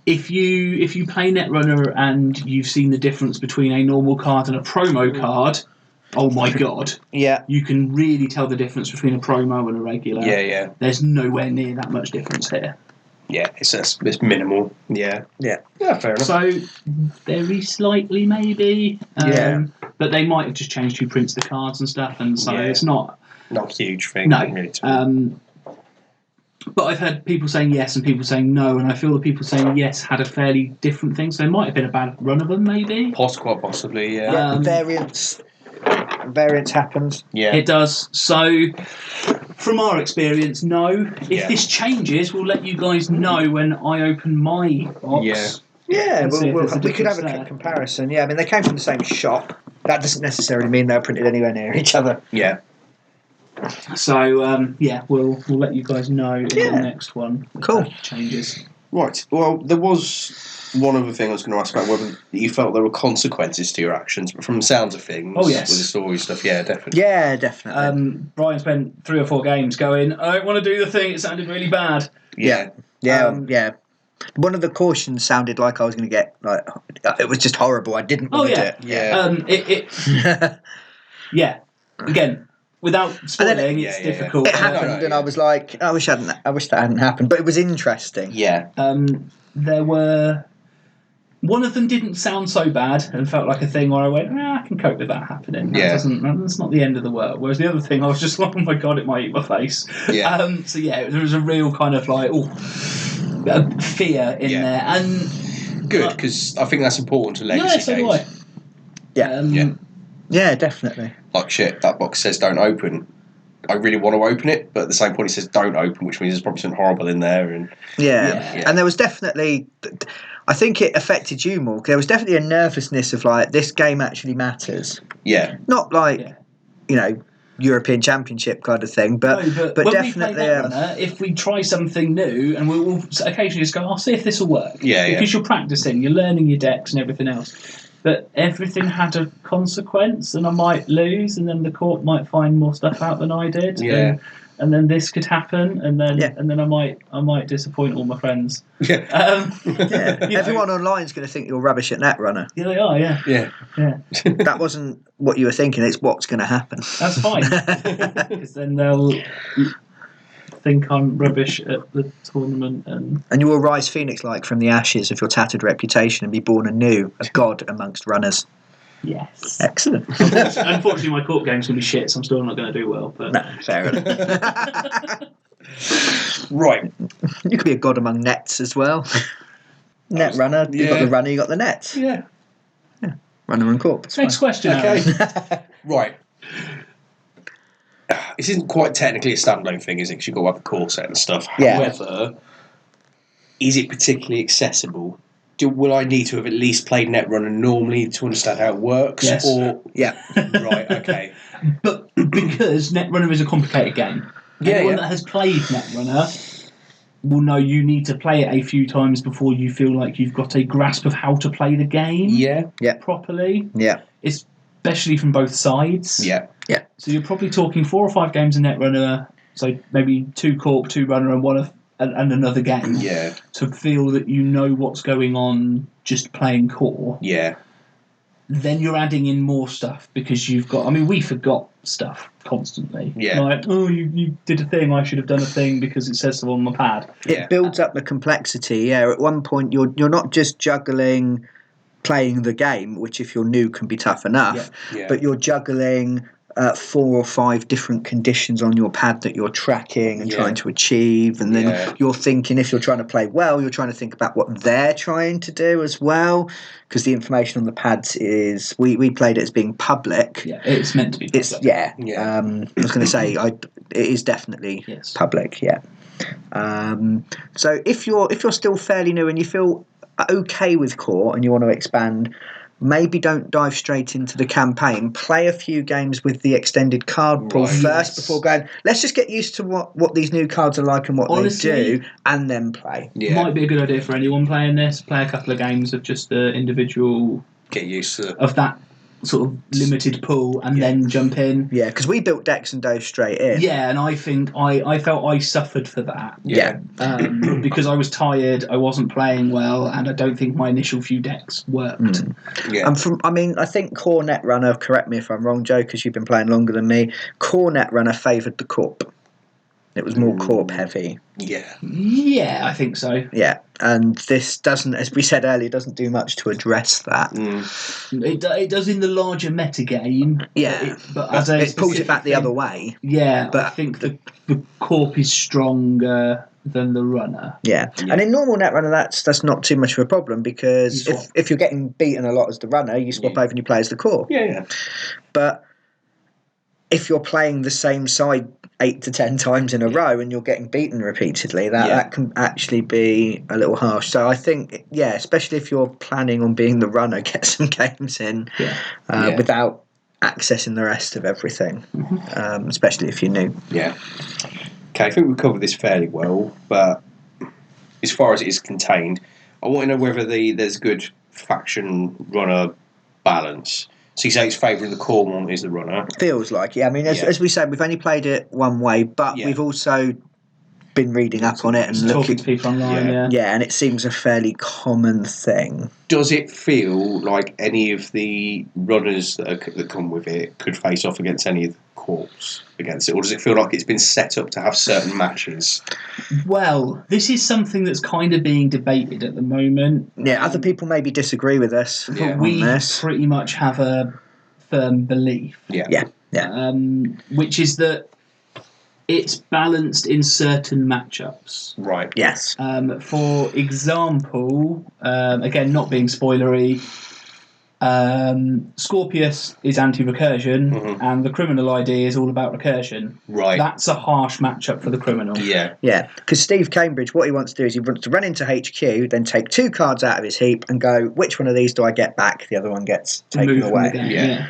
if you play Netrunner and you've seen the difference between a normal card and a promo card, oh my god! Yeah, you can really tell the difference between a promo and a regular. Yeah. There's nowhere near that much difference here. Yeah, it's minimal. Yeah, fair enough. So very slightly, maybe. But they might have just changed who prints the cards and stuff, and so it's not a huge thing. No. Really, but I've heard people saying yes and people saying no, and I feel the people saying yes had a fairly different thing. So there might have been a bad run of them, maybe. Quite possibly, yeah. Variance happens. Yeah, it does. So, from our experience, no. If this changes, we'll let you guys know when I open my box. Yeah, we could have a comparison. Yeah, I mean, they came from the same shop. That doesn't necessarily mean they're printed anywhere near each other. Yeah. So, we'll let you guys know in the next one. Cool. Changes. Right. Well, there was one other thing I was going to ask about, whether you felt there were consequences to your actions, but from the sounds of things, with the story stuff, definitely. Yeah, definitely. Brian spent 3 or 4 games going, I don't want to do the thing, it sounded really bad. Yeah. One of the cautions sounded like I was going to get, it was just horrible. I didn't want to do it. Yeah. Again, without spoiling, it's difficult. It happened, and I was like, I wish that hadn't happened, but it was interesting. Yeah. There were One of them didn't sound so bad and felt like a thing where I went, I can cope with that happening. That's not the end of the world. Whereas the other thing, I was just like, oh my god, it might eat my face. Yeah. There was a real kind of like, fear in there. And good, because I think that's important to legacy games. Do I. Yeah, definitely. Like shit, that box says don't open. I really want to open it, but at the same point it says don't open, which means there's probably something horrible in there. And and there was definitely, I think it affected you more. There was definitely a nervousness of like, this game actually matters. Yeah. Not like, European Championship kind of thing, but when definitely. We play Netrunner, if we try something new, and we'll occasionally just go, I'll see if this will work. Because you're practicing, you're learning your decks and everything else. But everything had a consequence, and I might lose, and then the court might find more stuff out than I did. Yeah. And then this could happen, and then I might disappoint all my friends. Yeah. Everyone online is going to think you're rubbish at Netrunner. Yeah, they are. Yeah. That wasn't what you were thinking. It's what's going to happen. That's fine, because then they'll think I'm rubbish at the tournament, and you will rise phoenix-like from the ashes of your tattered reputation and be born anew, a god amongst runners. Yes. Excellent. Unfortunately, my court game's going to be shit, so I'm still not going to do well. But no, fair enough. Right. You could be a god among nets as well. Netrunner. You've got the runner, you've got the nets. Yeah. Runner and corp. Next question. Okay. Right. This isn't quite technically a standalone thing, is it? Because you've got to have the core set and stuff. Yeah. However, is it particularly accessible? Will I need to have at least played Netrunner normally to understand how it works? Yes. Right, okay. But because Netrunner is a complicated game, anyone that has played Netrunner will know you need to play it a few times before you feel like you've got a grasp of how to play the game properly. Yeah. Especially from both sides. Yeah. So you're probably talking 4 or 5 games of Netrunner, so maybe 2 Corp, 2 Runner, and another game. Yeah. To feel that you know what's going on just playing core. Yeah. Then you're adding in more stuff because you've got. I mean, we forgot stuff constantly. Yeah. Like, you did a thing. I should have done a thing because it says so on my pad. It builds up the complexity. Yeah. At one point, you're not just juggling playing the game, which if you're new can be tough enough. But you're juggling 4 or 5 different conditions on your pad that you're tracking and trying to achieve, and then you're thinking, if you're trying to play well, you're trying to think about what they're trying to do as well, because the information on the pads is we played it as being public. It's meant to be public. I was going to say it is definitely public. So if you're still fairly new and you feel okay with core and you want to expand, maybe don't dive straight into the campaign. Play a few games with the extended card pool first before going, let's just get used to what these new cards are like and what they do, and then play. Might be a good idea for anyone playing this. Play a couple of games of just the individual... Get used to of that sort of limited pool and then jump in. Yeah, because we built decks and dove straight in. Yeah, and I think I felt I suffered for that. Because I was tired, I wasn't playing well, and I don't think my initial few decks worked. And I think core Netrunner, correct me if I'm wrong, Joe, because you've been playing longer than me, core Netrunner favoured the corp. It was more corp heavy. Yeah, I think so. Yeah, and this doesn't, as we said earlier, doesn't do much to address that. It does in the larger metagame. Yeah, but as a it pulls it back the other way. Yeah, but I think the corp is stronger than the runner. Yeah. And in normal Netrunner, that's not too much of a problem, because if you're getting beaten a lot as the runner, you swap over and you play as the corp. Yeah. But if you're playing the same side 8 to 10 times in a row and you're getting beaten repeatedly, that can actually be a little harsh. So I think, especially if you're planning on being the runner, get some games in without accessing the rest of everything, especially if you're new. Yeah. Okay, I think we've covered this fairly well, but as far as it is contained, I want to know whether there's a good faction runner balance. So you say it's favouring the core one is the runner? Feels like it. I mean, as we said, we've only played it one way, but we've also been reading up on it and talking looking to people online. Yeah, and it seems a fairly common thing. Does it feel like any of the runners that come with it could face off against any of the corps against it, or does it feel like it's been set up to have certain matches? Well, this is something that's kind of being debated at the moment. Yeah, other people maybe disagree with us, but we pretty much have a firm belief. Yeah. Which is that it's balanced in certain matchups. Right. Yes. For example, again, not being spoilery, Scorpius is anti-recursion, and the criminal ID is all about recursion. Right. That's a harsh matchup for the criminal. Yeah. Yeah, because Steve Cambridge, what he wants to do is he wants to run into HQ, then take 2 cards out of his heap and go, which one of these do I get back? The other one gets taken away. Yeah.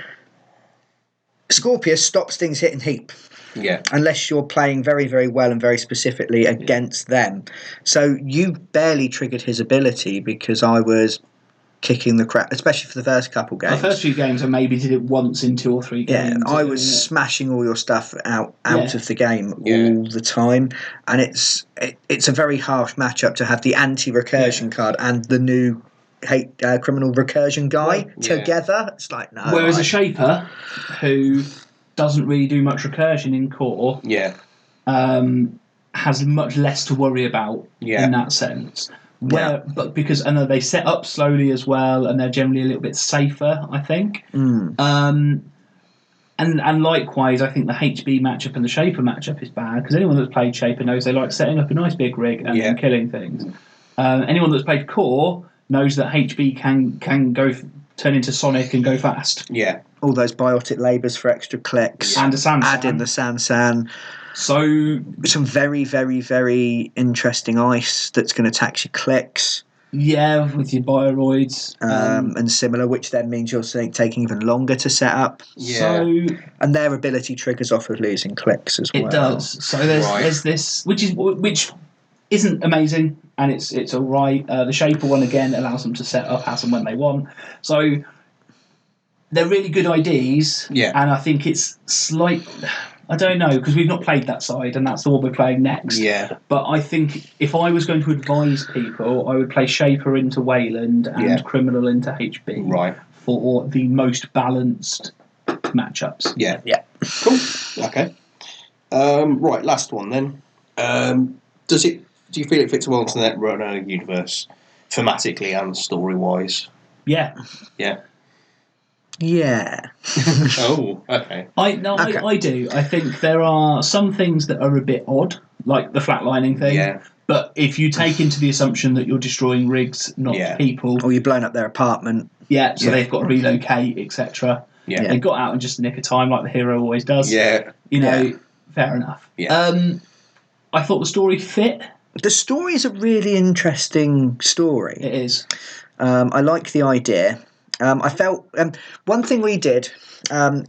Scorpius stops things hitting heap. Yeah. Unless you're playing very, very well and very specifically against them. So you barely triggered his ability because I was kicking the crap, especially for the first couple games. The first few games, I maybe did it once in 2 or 3 games. Yeah, I was smashing all your stuff out of the game all the time, and it's a very harsh matchup to have the anti-recursion card and the new criminal recursion guy together. It's like, no. Whereas a shaper who doesn't really do much recursion in core has much less to worry about in that sense. But because they set up slowly as well, and they're generally a little bit safer, I think. And likewise, I think the HB matchup and the Shaper matchup is bad, because anyone that's played Shaper knows they like setting up a nice big rig and then killing things. Anyone that's played Core knows that HB can go turn into Sonic and go fast. Yeah. All those biotic labours for extra clicks. And a Sansan. Add in the Sansan. So some very, very, very interesting ice that's going to tax your clicks. Yeah, with your bioroids. And similar, which then means you're taking even longer to set up. Yeah. And their ability triggers off of losing clicks as well. It does. So there's this, which isn't amazing, and it's all right. The Shaper one, again, allows them to set up as and when they want. So they're really good IDs, and I think it's I don't know, because we've not played that side, and that's the one we're playing next. Yeah. But I think if I was going to advise people, I would play Shaper into Wayland and Criminal into HB. Right. For the most balanced matchups. Yeah. Yeah. Cool. Okay. Right, last one then. Do you feel it fits well into the Netrunner universe, thematically and story-wise? Yeah. Yeah. Yeah. Oh, okay. I do. I think there are some things that are a bit odd, like the flatlining thing. Yeah. But if you take into the assumption that you're destroying rigs, not people, or you're blowing up their apartment, so they've got to relocate, etc. Yeah. They got out in just a nick of time, like the hero always does. Yeah. Fair enough. Yeah. I thought the story fit. The story is a really interesting story. It is. I like the idea. I felt one thing we did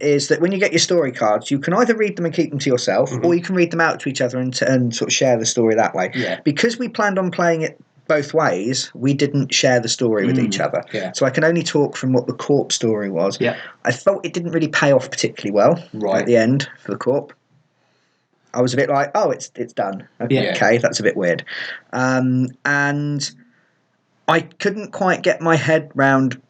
is that when you get your story cards, you can either read them and keep them to yourself, or you can read them out to each other and sort of share the story that way. Yeah. Because we planned on playing it both ways, we didn't share the story with each other. Yeah. So I can only talk from what the Corp story was. Yeah. I felt it didn't really pay off particularly well at the end for the Corp. I was a bit like, oh, it's done. Okay, that's a bit weird. And I couldn't quite get my head round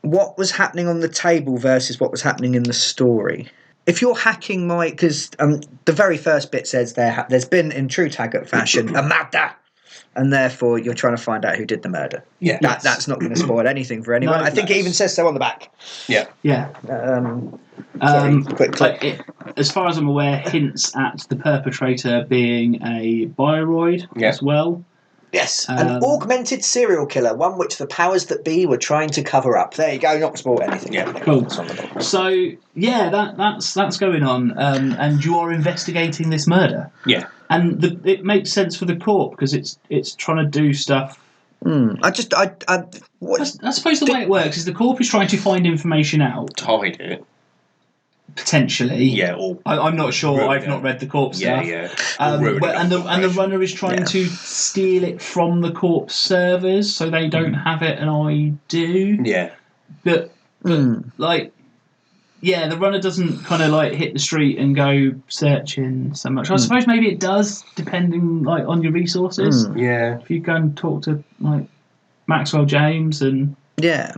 what was happening on the table versus what was happening in the story. If you're hacking because the very first bit says there's been, in true Taggart fashion, a murder, and therefore you're trying to find out who did the murder. Yeah, that's not going to spoil anything for anyone. I think it even says so on the back. Yeah, yeah. Quick click. As far as I'm aware, hints at the perpetrator being a bioroid as well. Yes, an augmented serial killer, one which the powers that be were trying to cover up. There you go, not spoil anything. Yeah, cool. So that's going on, and you are investigating this murder. Yeah, and it makes sense for the Corp because it's trying to do stuff. I suppose the way it works is the Corp is trying to find information out. Hide it. Potentially, yeah. Or I'm not sure. I've not read the Corp stuff. Yeah. And the runner is trying to steal it from the Corp servers, so they don't have it, and I do. Yeah. But Yeah, the runner doesn't kind of like hit the street and go searching so much. I suppose maybe it does, depending like on your resources. Yeah. If you go and talk to like Maxwell James and there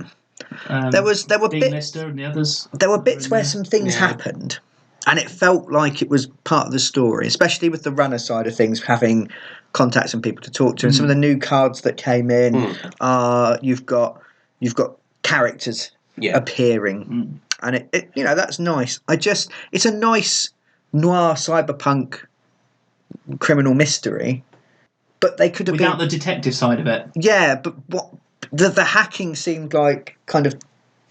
were Dean bits, Lister and the others. there were bits where some things happened, and it felt like it was part of the story, especially with the runner side of things, having contacts and people to talk to, and some of the new cards that came in. You've got characters appearing, and it that's nice. It's a nice noir cyberpunk criminal mystery, but they could have without been the detective side of it. Yeah, but what the hacking seemed like kind of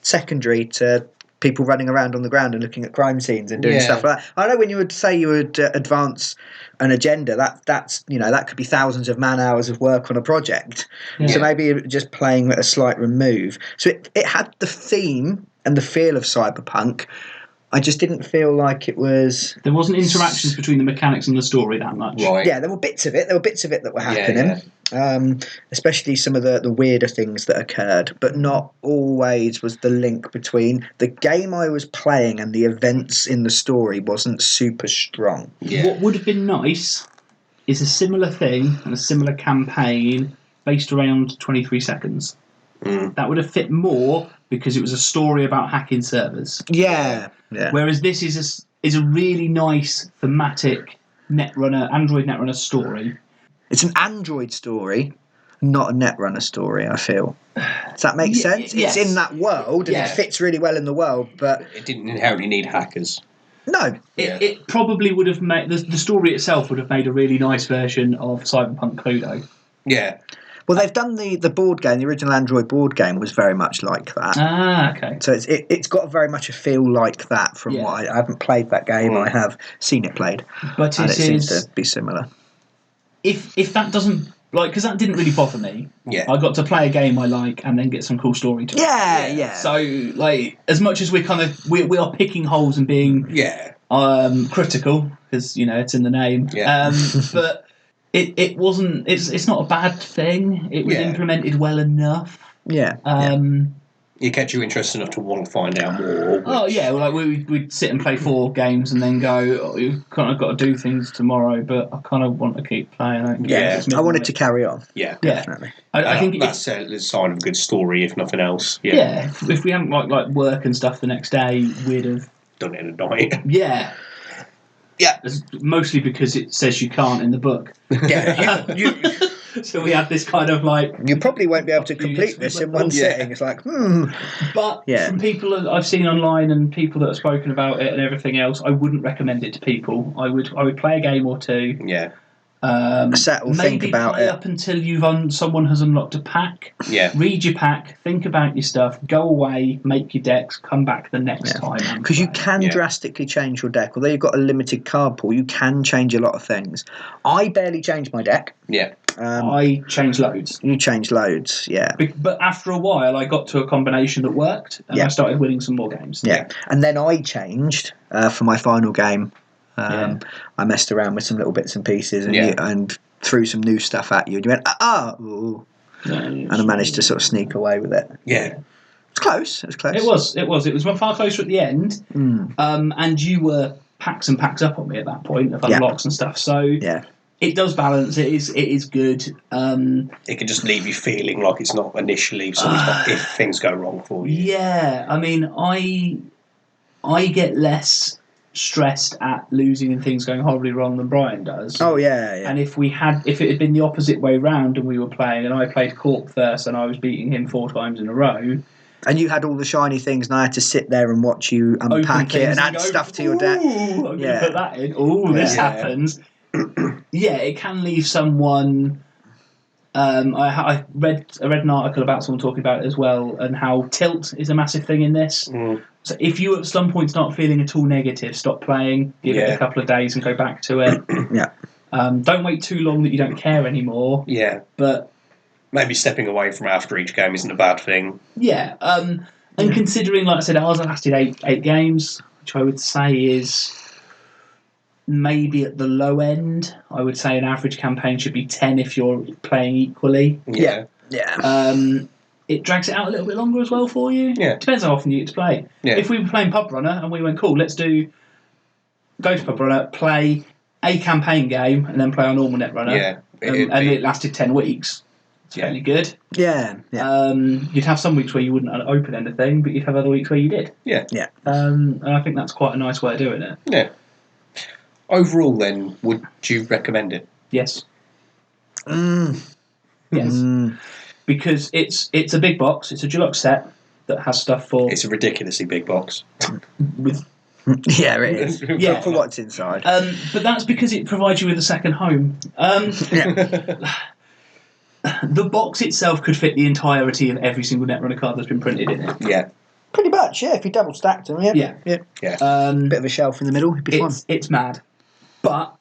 secondary to people running around on the ground and looking at crime scenes and doing stuff like that. I know when you would say you would advance an agenda, that's that could be thousands of man hours of work on a project. So maybe just playing at a slight remove. So it had the theme and the feel of cyberpunk. I just didn't feel like it was. There wasn't interactions between the mechanics and the story that much. Right. Yeah, there were bits of it. There were bits of it that were happening. Especially some of the weirder things that occurred, but not always was the link between the game I was playing and the events in the story wasn't super strong. Yeah. What would have been nice is a similar thing and a similar campaign based around 23 seconds. That would have fit more because it was a story about hacking servers. Yeah. Whereas this is a really nice thematic Android Netrunner story. It's an Android story, not a Netrunner story, I feel. Does that make sense? Yes. It's in that world, and it fits really well in the world, but it didn't inherently need hackers. No. It probably would have made... The story itself would have made a really nice version of Cyberpunk Cluedo. Yeah. Well, they've done the board game. The original Android board game was very much like that. Ah, okay. So it's got very much a feel like that from what I haven't played that game. I have seen it played. But and it seems to be similar. If that doesn't... because that didn't really bother me. Yeah. I got to play a game I like and then get some cool story to it. Yeah. So, as much as we are picking holes and being critical, because, it's in the name, but it wasn't... It's not a bad thing. It was implemented well enough. Yeah. It kept you interested enough to want to find out more. We'd sit and play 4 games and then go, we've kind of got to do things tomorrow, but I kind of want to keep playing. I wanted to carry on. Yeah, definitely. I think that's a sign of a good story, if nothing else. Yeah, if we hadn't like work and stuff the next day, we'd have done it in a night. Yeah. Mostly because it says you can't in the book. Yeah, so we had this kind of like... You probably won't be able to complete this in one sitting. It's like, But from people that I've seen online and people that have spoken about it and everything else, I wouldn't recommend it to people. I would play a game or 2. Yeah. Settle, maybe think about play it. up until someone has unlocked a pack. Yeah. Read your pack, think about your stuff, go away, make your decks, come back the next time. Because you can drastically change your deck. Although you've got a limited card pool, you can change a lot of things. I barely changed my deck. Yeah. I changed loads. You changed loads, yeah. But after a while, I got to a combination that worked, and I started winning some more games. Yeah. And then I changed for my final game. I messed around with some little bits and pieces and threw some new stuff at you. And you went, and I managed to sort of sneak away with it. Yeah. It's close. It was close. It was far closer at the end. And you were packs and packs up on me at that point of unlocks and stuff. So it does balance. It is good. It can just leave you feeling like it's not initially if things go wrong for you. Yeah. I mean, I get less stressed at losing and things going horribly wrong than Brian does. Oh yeah. And if it had been the opposite way round and we were playing and I played Corp first and I was beating him 4 times in a row, and you had all the shiny things and I had to sit there and watch you unpack it and add stuff to your deck. I'm going to put that in. This happens. It can leave someone... I read an article about someone talking about it as well, and how tilt is a massive thing in this. So if you at some point start feeling at all negative, stop playing, give it a couple of days and go back to it. Don't wait too long that you don't care anymore. Yeah. But maybe stepping away from after each game isn't a bad thing. Yeah. And considering, like I said, ours lasted 8 games, which I would say is maybe at the low end. I would say an average campaign should be 10 if you're playing equally. Yeah. it drags it out a little bit longer as well for you. Yeah. Depends how often you get to play. Yeah. If we were playing Pub Runner and we went, cool, let's go to Pub Runner, play a campaign game, and then play our normal Netrunner, and it lasted 10 weeks. It's fairly good. Yeah. You'd have some weeks where you wouldn't open anything, but you'd have other weeks where you did. Yeah. And I think that's quite a nice way of doing it. Yeah. Overall, then, would you recommend it? Yes. Yes. Because it's a big box. It's a deluxe set that has stuff for. It's a ridiculously big box. With yeah, it is. Yeah. For what's inside. But that's because it provides you with a second home. The box itself could fit the entirety of every single Netrunner card that's been printed in it. Yeah. Pretty much, yeah. If you double stacked them, yeah. Yeah. Bit of a shelf in the middle, it'd be fun. It's mad. But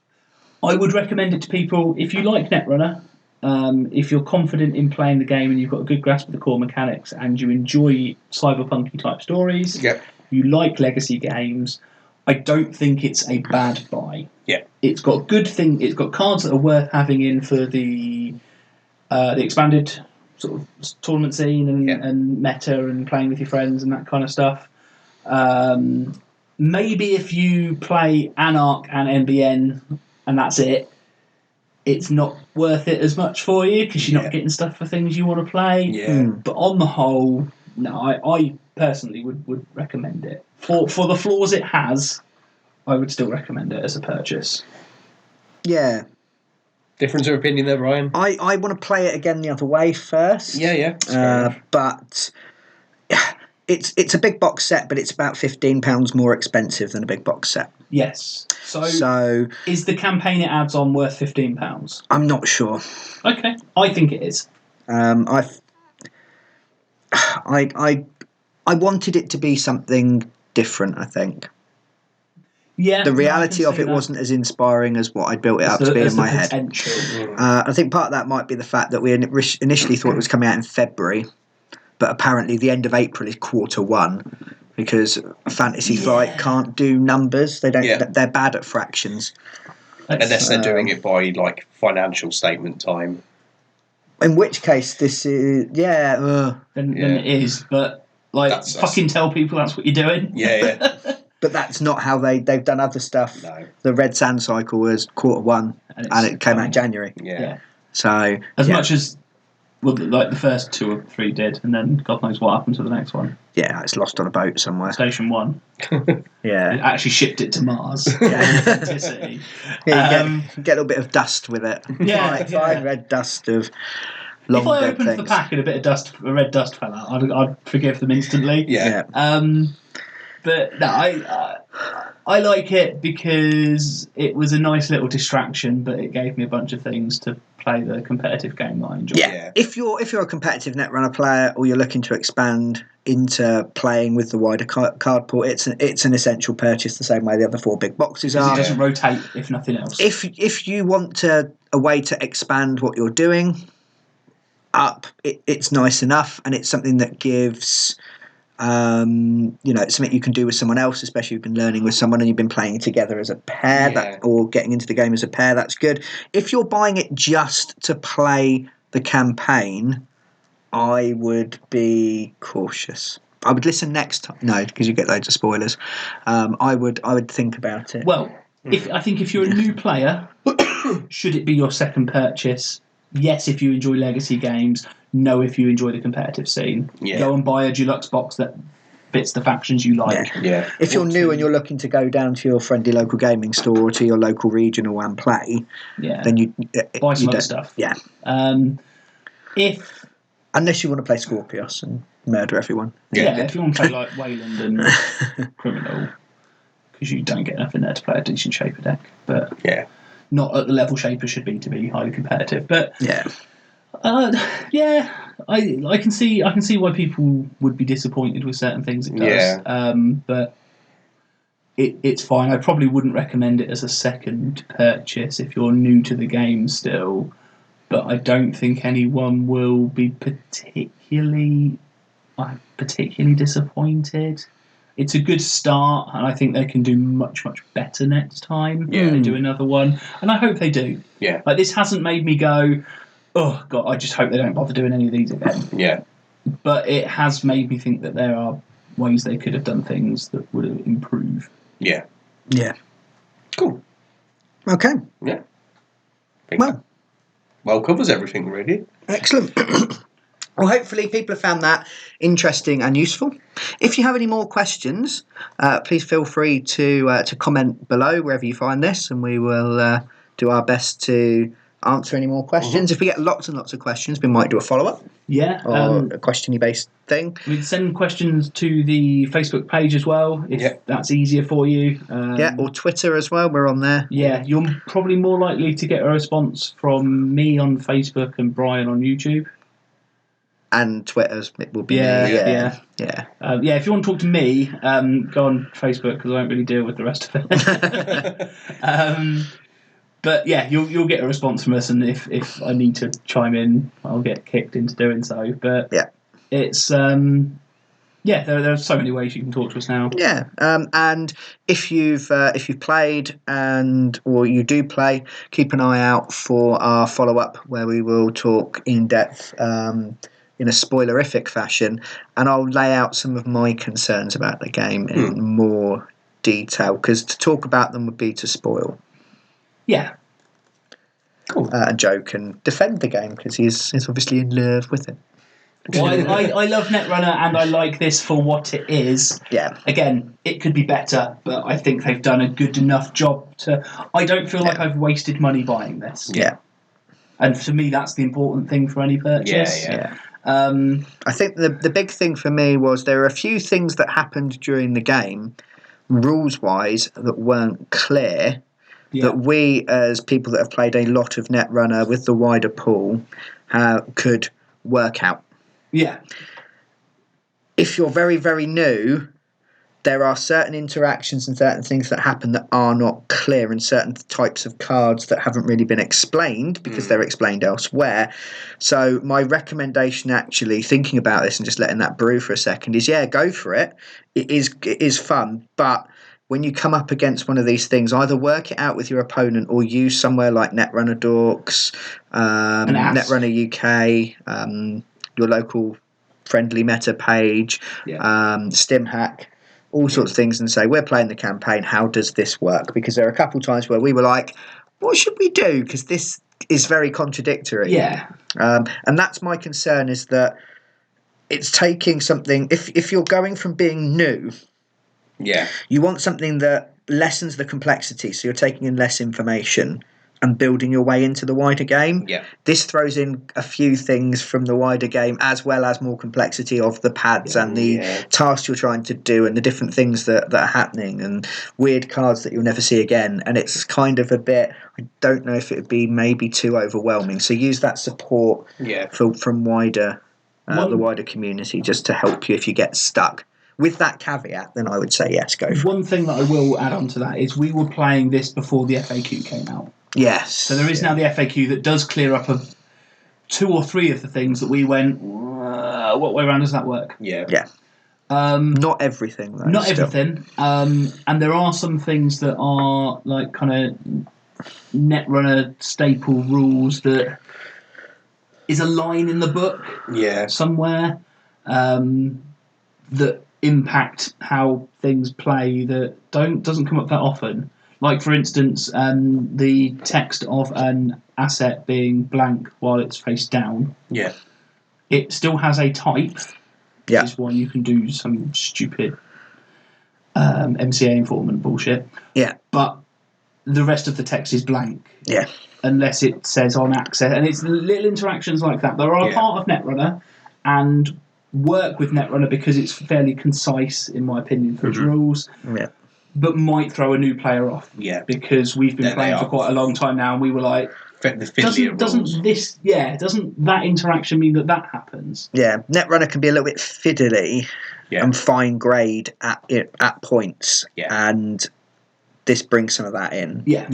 I would recommend it to people if you like Netrunner, if you're confident in playing the game and you've got a good grasp of the core mechanics and you enjoy cyberpunky type stories, you like legacy games, I don't think it's a bad buy. Yeah. It's got it's got cards that are worth having in for the expanded sort of tournament scene and meta and playing with your friends and that kind of stuff. Maybe if you play Anarch and NBN and that's it, it's not worth it as much for you because you're not getting stuff for things you want to play. Yeah. But on the whole, no, I personally would recommend it. For the flaws it has, I would still recommend it as a purchase. Yeah. Difference of opinion there, Ryan? I want to play it again the other way first. Yeah. But it's a big box set, but it's about £15 more expensive than a big box set. Yes. So is the campaign it adds on worth £15? I'm not sure. Okay, I think it is. I wanted it to be something different, I think. Yeah, the reality of it wasn't as inspiring as what I built it up to be in my head. I think part of that might be the fact that we initially thought it was coming out in February, but apparently the end of April is Q1 because Fantasy Flight can't do numbers. They don't. Yeah. They're bad at fractions. Unless they're doing it by like financial statement time. In which case, this is Then it is, but that's fucking tell people that's what you're doing. Yeah. But that's not how they've done other stuff. No. The Red Sand cycle was Q1, and it came out in January. Yeah. So as much as like the first 2 or 3 did, and then God knows what happened to the next one. Yeah, it's lost on a boat somewhere. Station 1. Yeah. It actually shipped it to Mars. Get a little bit of dust with it. Fine red dust of. If I opened the pack and a red dust fell out, I'd forgive them instantly. Yeah. But no, I like it because it was a nice little distraction, but it gave me a bunch of things to play the competitive game that I enjoy. Yeah. If you're a competitive Netrunner player or you're looking to expand into playing with the wider card pool, it's an essential purchase the same way the other 4 big boxes are. It doesn't rotate, if nothing else. If you want a way to expand what you're doing up, it's nice enough, and it's something that gives it's something you can do with someone else, especially if you've been learning with someone and you've been playing together as a pair or getting into the game as a pair. That's good. If you're buying it just to play the campaign, I would be cautious. I would listen next time. No, because you get loads of spoilers. I would think about it. Well, I think if you're a new player, should it be your second purchase? Yes, if you enjoy legacy games. No, if you enjoy the competitive scene. Yeah. Go and buy a deluxe box that fits the factions you like. Yeah. If you're new and you're looking to go down to your friendly local gaming store or to your local regional and play, then you buy some other stuff. Yeah. Unless you want to play Scorpios and murder everyone. Yeah, if you want to play like Wayland and Criminal, because you don't get enough in there to play a decent Shaper deck. But not at the level Shaper should be to be highly competitive. But I can see why people would be disappointed with certain things it does. But it's fine. I probably wouldn't recommend it as a second purchase if you're new to the game still. But I don't think anyone will be particularly disappointed. It's a good start, and I think they can do much, much better next time if they do another one. And I hope they do. Yeah. Like, this hasn't made me go, oh, God, I just hope they don't bother doing any of these again. Yeah. but it has made me think that there are ways they could have done things that would improve. Yeah. Yeah. Cool. Okay. Yeah. Well, covers everything, really. Excellent. Well, hopefully people have found that interesting and useful. If you have any more questions, please feel free to comment below wherever you find this, and we will do our best to answer any more questions. If we get lots and lots of questions, we might do a follow-up. Yeah. Or a question-y based thing. We can send questions to the Facebook page as well, if that's easier for you. Or Twitter as well. We're on there. Yeah, you're probably more likely to get a response from me on Facebook and Brian on YouTube. And Twitter's will be Yeah. If you want to talk to me, go on Facebook because I don't really deal with the rest of it. But yeah, you'll get a response from us, and if I need to chime in, I'll get kicked into doing so. But it's there are so many ways you can talk to us now. Yeah, and if you've played or you do play, keep an eye out for our follow-up where we will talk in depth. In a spoilerific fashion, and I'll lay out some of my concerns about the game in more detail, because to talk about them would be to spoil. Yeah. Cool. And Joe can defend the game because he's obviously in love with it. Well, I love Netrunner, and I like this for what it is. Yeah. Again, it could be better, but I think they've done a good enough job to... I don't feel like I've wasted money buying this. Yeah. And for me, that's the important thing for any purchase. Yeah. I think the big thing for me was there are a few things that happened during the game, rules-wise, that weren't clear, that we, as people that have played a lot of Netrunner with the wider pool, could work out. Yeah. If you're very, very new, there are certain interactions and certain things that happen that are not clear, and certain types of cards that haven't really been explained because they're explained elsewhere. So my recommendation, actually, thinking about this and just letting that brew for a second, is go for it. It is fun, but when you come up against one of these things, either work it out with your opponent or use somewhere like Netrunner Dorks, Netrunner UK, your local friendly meta page, StimHack, all sorts of things, and say, we're playing the campaign, how does this work? Because there are a couple of times where we were like, what should we do? Because this is very contradictory. Yeah. And that's my concern, is that it's taking something, if you're going from being new, you want something that lessens the complexity, so you're taking in less information and building your way into the wider game. Yeah. This throws in a few things from the wider game, as well as more complexity of the pads and the tasks you're trying to do, and the different things that are happening, and weird cards that you'll never see again. And it's kind of a bit, I don't know if it would be maybe too overwhelming. So use that support from wider the wider community, just to help you if you get stuck. With that caveat, then I would say yes, go for it. One thing that I will add on to that is we were playing this before the FAQ came out. Yes. So there is now the FAQ that does clear up 2 or 3 of the things that we went, what way around does that work? Yeah. Not everything, though. Not everything. And there are some things that are like kind of Netrunner staple rules that is a line in the book somewhere that impact how things play that doesn't come up that often. Like, for instance, the text of an asset being blank while it's face down. Yeah. It still has a type, which is why you can do some stupid MCA informant bullshit. Yeah. But the rest of the text is blank. Yeah. Unless it says on access. And it's little interactions like that. There are part of Netrunner, and work with Netrunner because it's fairly concise, in my opinion, for its rules. Yeah. But might throw a new player off. Yeah. Because we've been playing for quite a long time now, and we were like, doesn't that interaction mean that happens? Yeah, Netrunner can be a little bit fiddly and fine grade at points, and this brings some of that in. Yeah.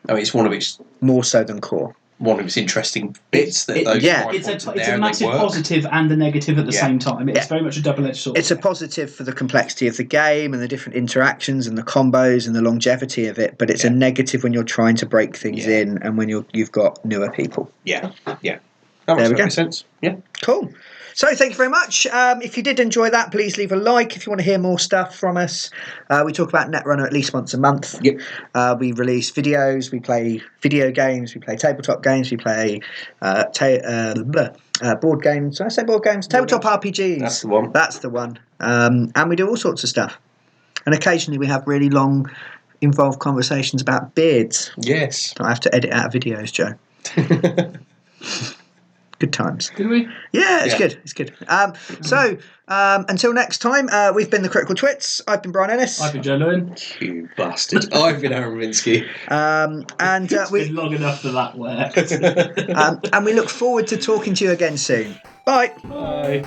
I mean, it's one of its more so than core. One of its interesting bits that those it's a massive positive and a negative at the same time. It's very much a double-edged sword. It's a positive for the complexity of the game and the different interactions and the combos and the longevity of it, but it's a negative when you're trying to break things in and when you've got newer people. Yeah. That makes perfect sense. Yeah. Cool. So thank you very much. If you did enjoy that, please leave a like. If you want to hear more stuff from us, we talk about Netrunner at least once a month. Yep. We release videos. We play video games. We play tabletop games. We play board games. Did I say board games? Tabletop RPGs. That's the one. That's the one. And we do all sorts of stuff. And occasionally we have really long, involved conversations about beards. Yes. I have to edit out of videos, Joe. Good times. Did we? Yeah, it's good. It's good. So, until next time, we've been the Critical Twits. I've been Brian Ennis. I've been Joe Lewin. You bastard. I've been Aaron Minsky. It's been long enough that that worked. And we look forward to talking to you again soon. Bye. Bye.